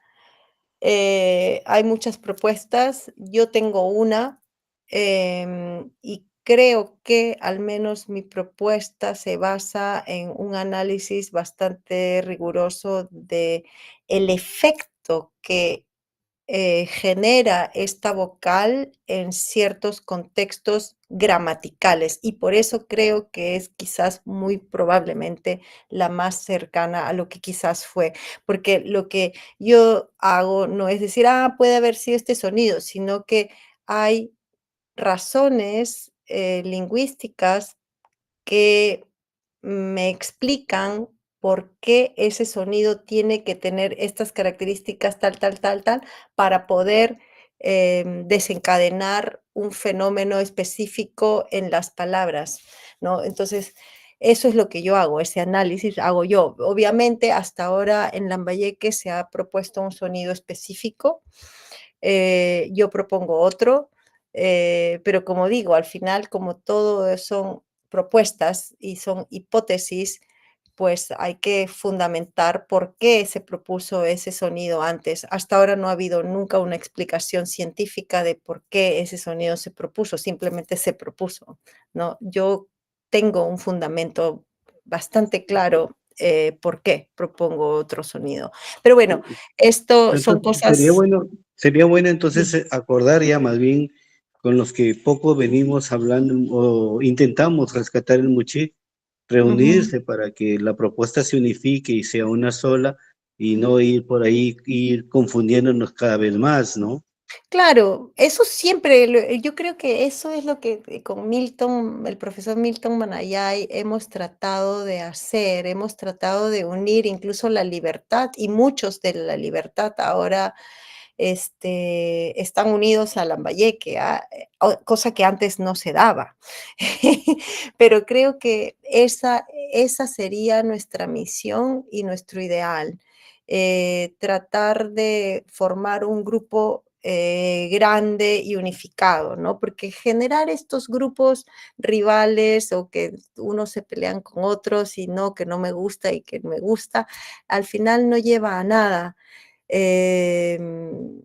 Hay muchas propuestas, yo tengo una, y creo que al menos mi propuesta se basa en un análisis bastante riguroso de el efecto que genera esta vocal en ciertos contextos gramaticales y por eso creo que es quizás muy probablemente la más cercana a lo que quizás fue, porque lo que yo hago no es decir, puede haber sido este sonido, sino que hay razones lingüísticas que me explican por qué ese sonido tiene que tener estas características tal, tal, tal, tal, para poder desencadenar un fenómeno específico en las palabras, ¿no? Entonces, eso es lo que yo hago, ese análisis hago yo. Obviamente, hasta ahora en Lambayeque se ha propuesto un sonido específico, yo propongo otro, pero como digo, al final, como todo son propuestas y son hipótesis, pues hay que fundamentar por qué se propuso ese sonido antes. Hasta ahora no ha habido nunca una explicación científica de por qué ese sonido se propuso, simplemente se propuso, ¿no? Yo tengo un fundamento bastante claro por qué propongo otro sonido. Pero bueno, esto son Entonces, cosas... sería bueno entonces Sí. acordar ya más bien con los que poco venimos hablando o intentamos rescatar el Muchi, Ujú. reunirse para que la propuesta se unifique y sea una sola y no ir por ahí, ir confundiéndonos cada vez más, ¿no? Claro, eso siempre, yo creo que eso es lo que con Milton, el profesor Milton Manayay, hemos tratado de hacer, hemos tratado de unir incluso la libertad y muchos de la libertad ahora están unidos a Lambayeque, cosa que antes no se daba. Pero creo que esa sería nuestra misión y nuestro ideal, tratar de formar un grupo grande y unificado, ¿no? Porque generar estos grupos rivales o que unos se pelean con otros y no, que no me gusta y que me gusta, al final no lleva a nada. Em,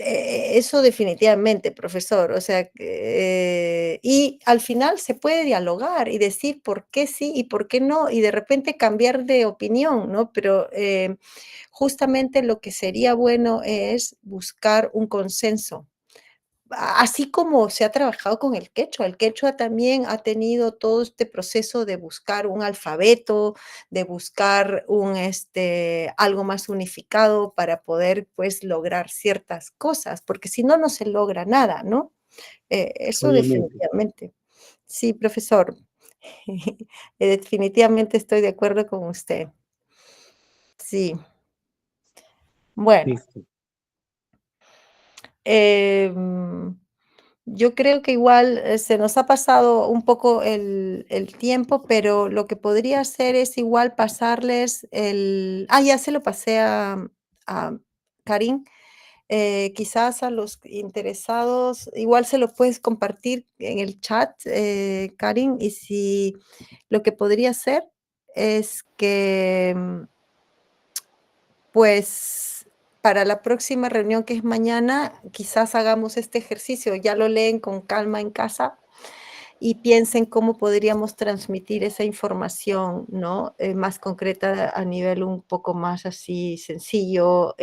Eso definitivamente, profesor. O sea, y al final se puede dialogar y decir por qué sí y por qué no, y de repente cambiar de opinión, ¿no? Pero justamente lo que sería bueno es buscar un consenso. Así como se ha trabajado con el quechua también ha tenido todo este proceso de buscar un alfabeto, de buscar algo más unificado para poder, pues, lograr ciertas cosas, porque si no, no se logra nada, ¿no? Eso Obviamente. definitivamente. Sí, profesor, definitivamente estoy de acuerdo con usted. Sí, bueno. Listo. Em, yo creo que igual se nos ha pasado un poco el tiempo, pero lo que podría hacer es igual pasarles ya se lo pasé a Karin, quizás a los interesados, igual se lo puedes compartir en el chat, Karin, y si lo que podría hacer es que pues para la próxima reunión que es mañana, quizás hagamos este ejercicio, ya lo leen con calma en casa y piensen cómo podríamos transmitir esa información, ¿no? Más concreta a nivel un poco más así sencillo,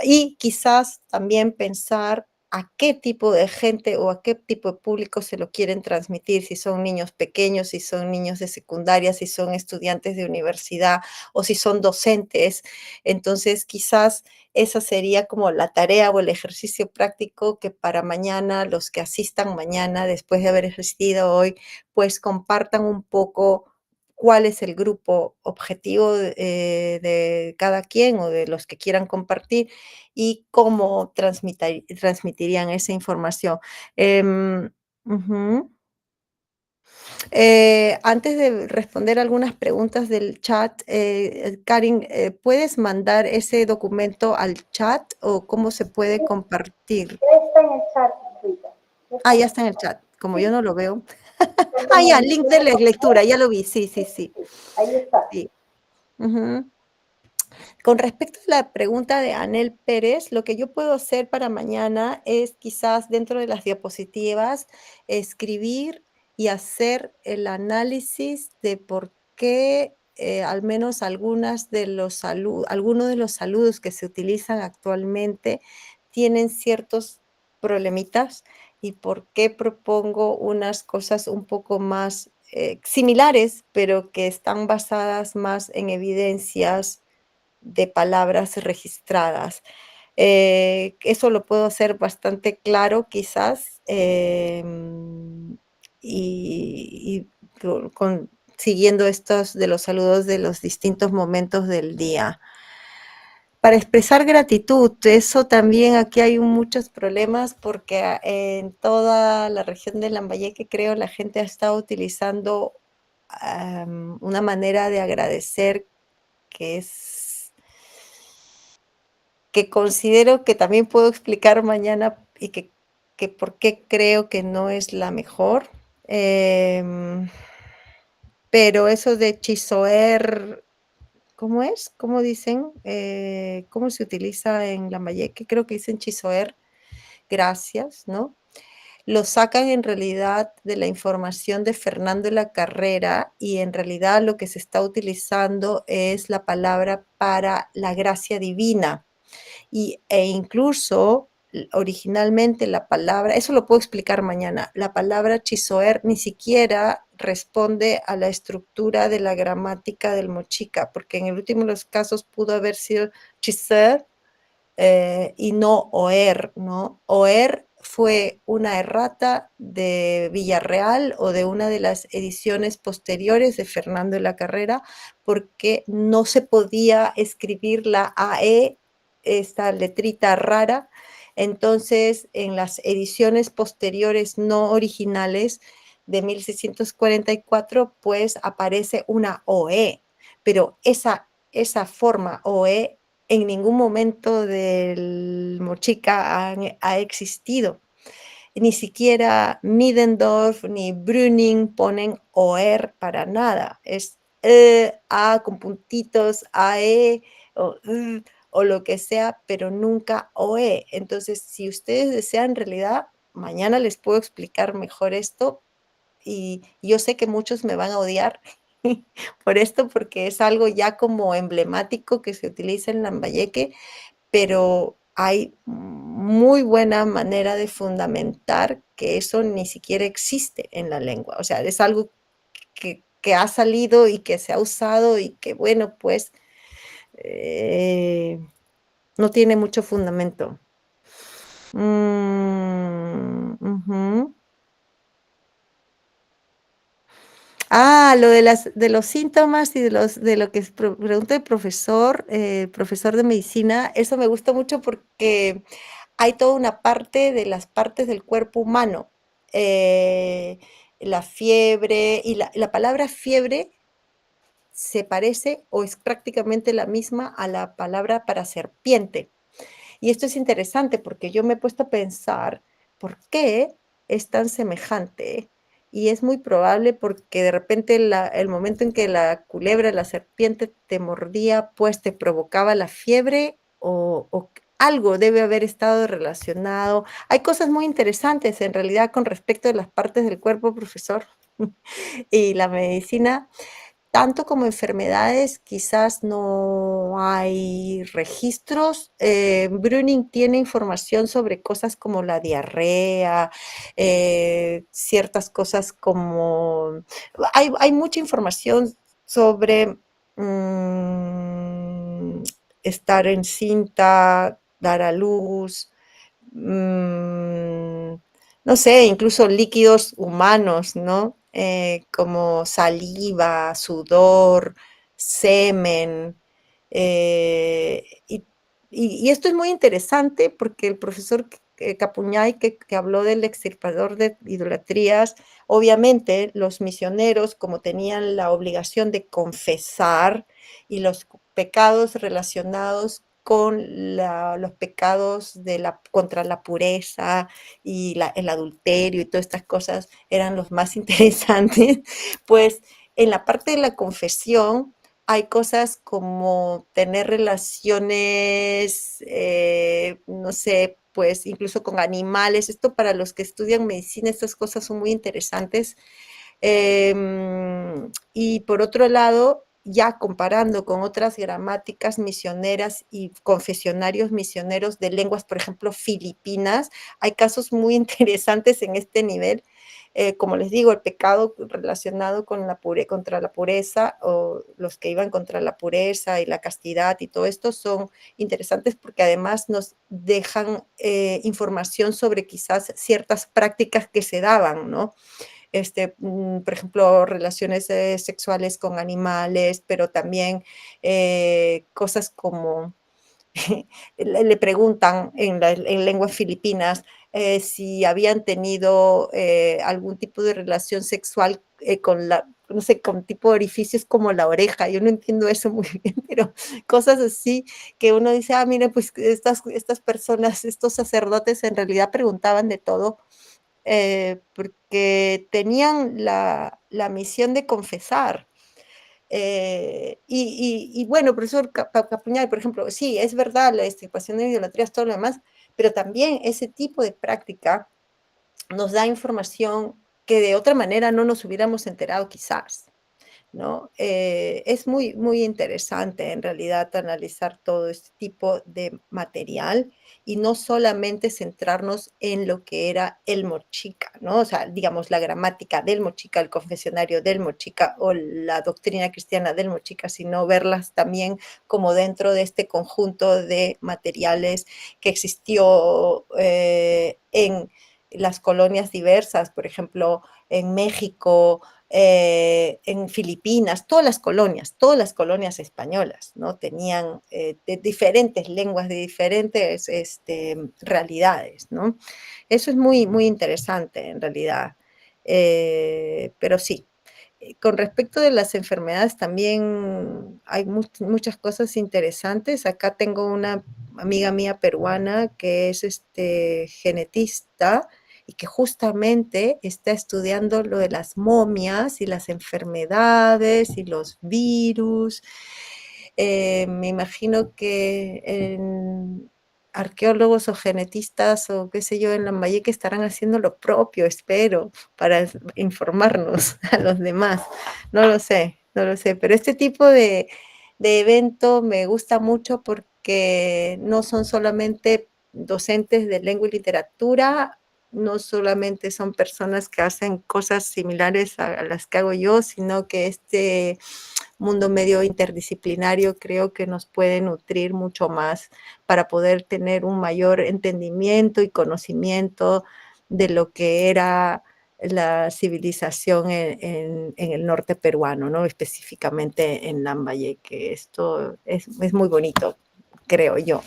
y quizás también pensar a qué tipo de gente o a qué tipo de público se lo quieren transmitir, si son niños pequeños, si son niños de secundaria, si son estudiantes de universidad o si son docentes. Entonces, quizás esa sería como la tarea o el ejercicio práctico que para mañana, los que asistan mañana, después de haber ejercido hoy, pues compartan un poco cuál es el grupo objetivo de cada quien o de los que quieran compartir y cómo transmitirían esa información. Ujú. Antes de responder algunas preguntas del chat, Karin, ¿puedes mandar ese documento al chat o cómo se puede compartir? Ya está en el chat, Rita. Ya está en el chat, como yo no lo veo. Ya, link de Ahí lectura, ya lo vi, sí, sí, sí. está. Sí. Ujú. Con respecto a la pregunta de Anel Pérez, lo que yo puedo hacer para mañana es quizás dentro de las diapositivas escribir y hacer el análisis de por qué al menos algunos de los saludos que se utilizan actualmente tienen ciertos problemitas y por qué propongo unas cosas un poco más similares, pero que están basadas más en evidencias de palabras registradas. Eso lo puedo hacer bastante claro quizás siguiendo estos de los saludos de los distintos momentos del día. Para expresar gratitud, eso también aquí hay muchos problemas porque en toda la región de Lambayeque creo la gente ha estado utilizando una manera de agradecer que considero que también puedo explicar mañana y que por qué creo que no es la mejor. Pero eso de chisoer, ¿cómo es? ¿Cómo dicen? ¿Cómo se utiliza en Lambayeque? Creo que dicen chisoer, gracias, ¿no? Lo sacan en realidad de la información de Fernando de la Carrera y en realidad lo que se está utilizando es la palabra para la gracia divina. E incluso originalmente la palabra, eso lo puedo explicar mañana, la palabra chisoer ni siquiera responde a la estructura de la gramática del mochica, porque en el último de los casos pudo haber sido chiser y no oer, ¿no? Oer fue una errata de Villarreal o de una de las ediciones posteriores de Fernando de la Carrera, porque no se podía escribir la AE, esta letrita rara. Entonces, en las ediciones posteriores no originales de 1644, pues aparece una OE, pero esa forma OE en ningún momento del mochica ha existido. Ni siquiera Middendorf ni Brüning ponen OER para nada. Es A con puntitos, AE o lo que sea, pero nunca OE. Entonces, si ustedes desean, en realidad, mañana les puedo explicar mejor esto y yo sé que muchos me van a odiar por esto, porque es algo ya como emblemático que se utiliza en Lambayeque, pero hay muy buena manera de fundamentar que eso ni siquiera existe en la lengua. O sea, es algo que ha salido y que se ha usado y que, bueno, pues no tiene mucho fundamento. Lo de los síntomas y de lo que pregunta el profesor de medicina, eso me gusta mucho porque hay toda una parte de las partes del cuerpo humano. La fiebre, y la palabra fiebre se parece o es prácticamente la misma a la palabra para serpiente. Y esto es interesante porque yo me he puesto a pensar por qué es tan semejante. Y es muy probable porque de repente el momento en que la culebra, la serpiente te mordía, pues te provocaba la fiebre o algo debe haber estado relacionado. Hay cosas muy interesantes en realidad con respecto a las partes del cuerpo, profesor, y la medicina. Tanto como enfermedades, quizás no hay registros. Brüning tiene información sobre cosas como la diarrea, ciertas cosas como... Hay mucha información sobre estar encinta, dar a luz, no sé, incluso líquidos humanos, ¿no? Como saliva, sudor, semen. Y esto es muy interesante porque el profesor Capuñay, que habló del extirpador de idolatrías, obviamente los misioneros, como tenían la obligación de confesar y los pecados relacionados con los pecados contra la pureza y el adulterio y todas estas cosas eran los más interesantes, pues en la parte de la confesión, hay cosas como tener relaciones, no sé, pues incluso con animales. Esto para los que estudian medicina, estas cosas son muy interesantes. Y por otro lado, ya comparando con otras gramáticas misioneras y confesionarios misioneros de lenguas, por ejemplo, filipinas, hay casos muy interesantes en este nivel. Como les digo, el pecado relacionado con contra la pureza, o los que iban contra la pureza y la castidad y todo esto son interesantes porque además nos dejan información sobre quizás ciertas prácticas que se daban, ¿no? Por ejemplo, relaciones sexuales con animales, pero también cosas como le preguntan en lenguas filipinas si habían tenido algún tipo de relación sexual con no sé, con tipo de orificios como la oreja. Yo no entiendo eso muy bien, pero cosas así que uno dice, ah, mire, pues estas personas, estos sacerdotes en realidad preguntaban de todo porque tenían la misión de confesar. Bueno, profesor Capuñal, por ejemplo, sí, es verdad, la extirpación de idolatrías, todo lo demás, pero también ese tipo de práctica nos da información que de otra manera no nos hubiéramos enterado quizás, ¿no? Es muy, muy interesante en realidad analizar todo este tipo de material y no solamente centrarnos en lo que era el mochica, ¿no? O sea, digamos, la gramática del mochica, el confesionario del mochica o la doctrina cristiana del mochica, sino verlas también como dentro de este conjunto de materiales que existió en las colonias diversas, por ejemplo, en México, en Filipinas, todas las colonias españolas, ¿no? Tenían de diferentes lenguas, de diferentes realidades, ¿no? Eso es muy, muy interesante en realidad. Pero sí, con respecto de las enfermedades también hay muchas cosas interesantes. Acá tengo una amiga mía peruana que es genetista y que justamente está estudiando lo de las momias y las enfermedades y los virus. Me imagino que arqueólogos o genetistas o qué sé yo en Lambayeque estarán haciendo lo propio, espero, para informarnos a los demás. No lo sé, no lo sé, pero este tipo de evento me gusta mucho porque no son solamente docentes de lengua y literatura, no solamente son personas que hacen cosas similares a las que hago yo, sino que este mundo medio interdisciplinario creo que nos puede nutrir mucho más para poder tener un mayor entendimiento y conocimiento de lo que era la civilización en el norte peruano, ¿no? Específicamente en Lambayeque. Esto es muy bonito, creo yo.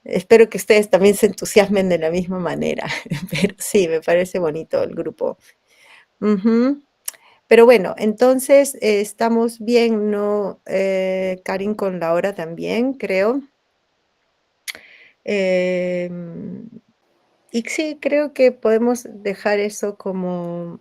Espero que ustedes también se entusiasmen de la misma manera, pero sí, me parece bonito el grupo. Pero bueno, entonces estamos bien, ¿no, Karin, con la hora también, creo? Y sí, creo que podemos dejar eso como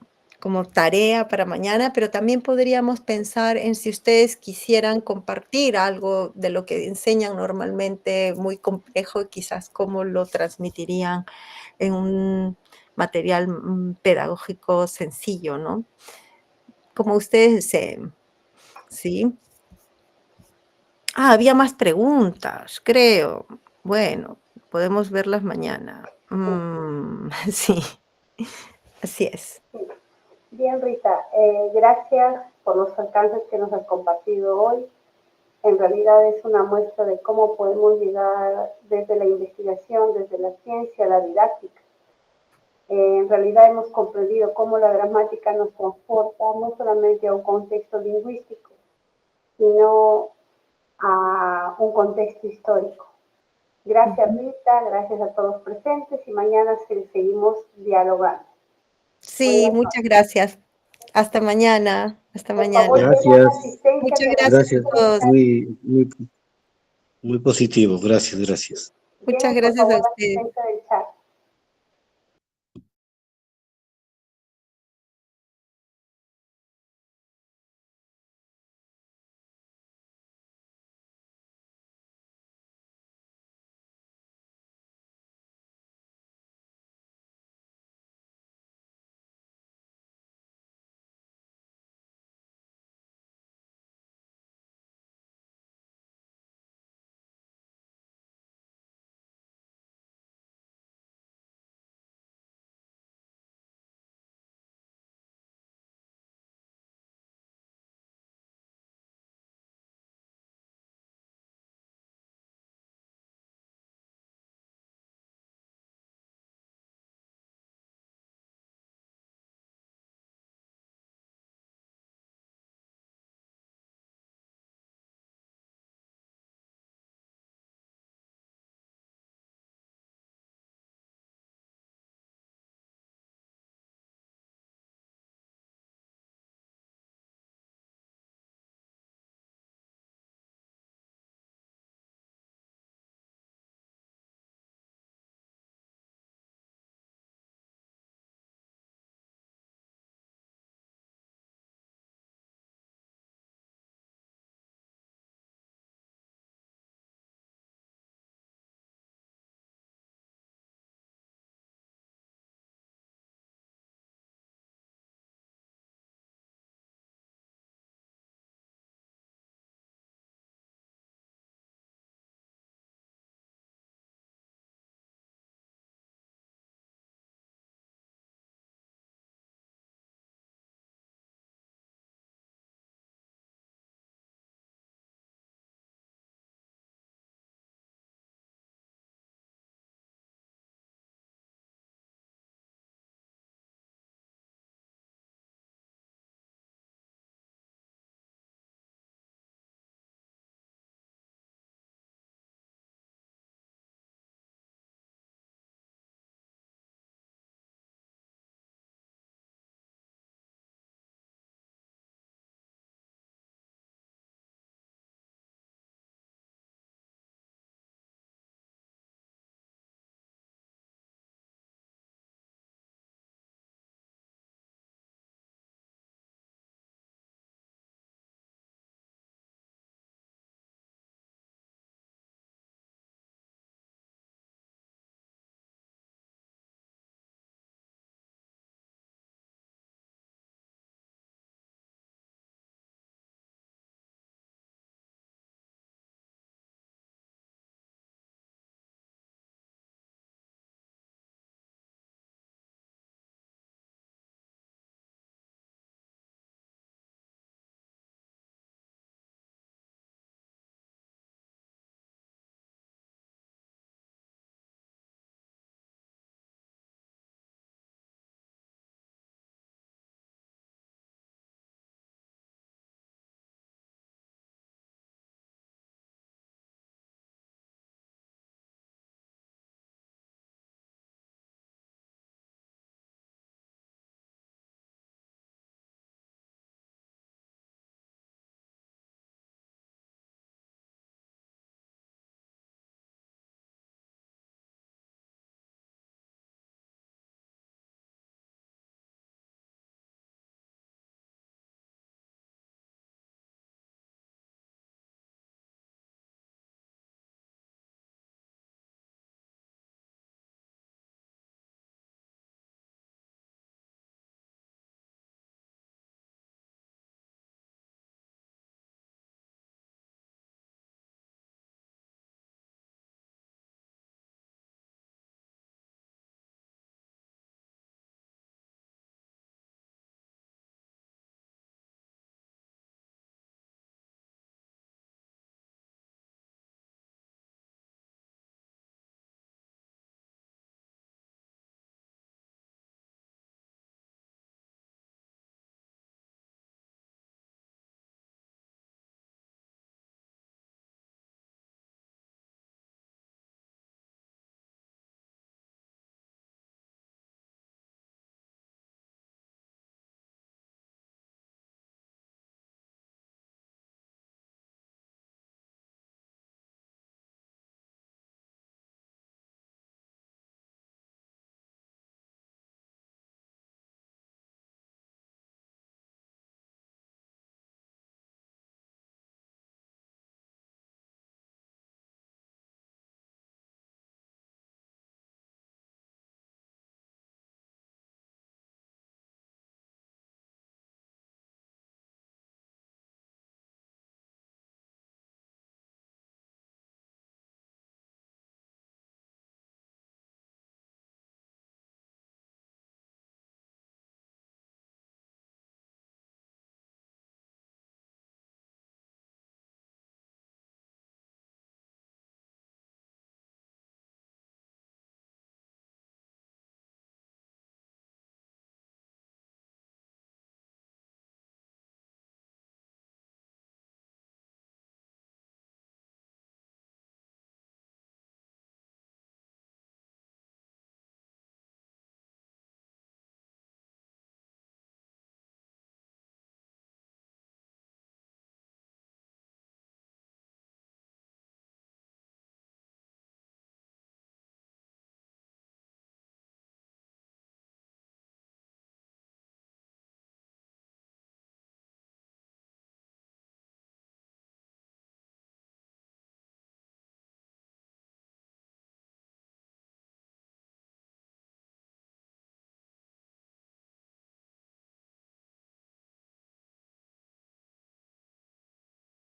tarea para mañana, pero también podríamos pensar en si ustedes quisieran compartir algo de lo que enseñan normalmente, muy complejo, quizás cómo lo transmitirían en un material pedagógico sencillo, ¿no? Como ustedes deseen, ¿sí? Ah, había más preguntas, creo. Bueno, podemos verlas mañana. Sí, así es. Bien, Rita, gracias por los alcances que nos has compartido hoy. En realidad es una muestra de cómo podemos llegar desde la investigación, desde la ciencia, a la didáctica. En realidad hemos comprendido cómo la gramática nos transporta no solamente a un contexto lingüístico, sino a un contexto histórico. Gracias, Rita, gracias a todos presentes y mañana seguimos dialogando. Sí, muchas gracias. Hasta mañana. Hasta mañana. Gracias. Muchas gracias a todos. Muy positivo. Gracias. Muchas gracias a ustedes.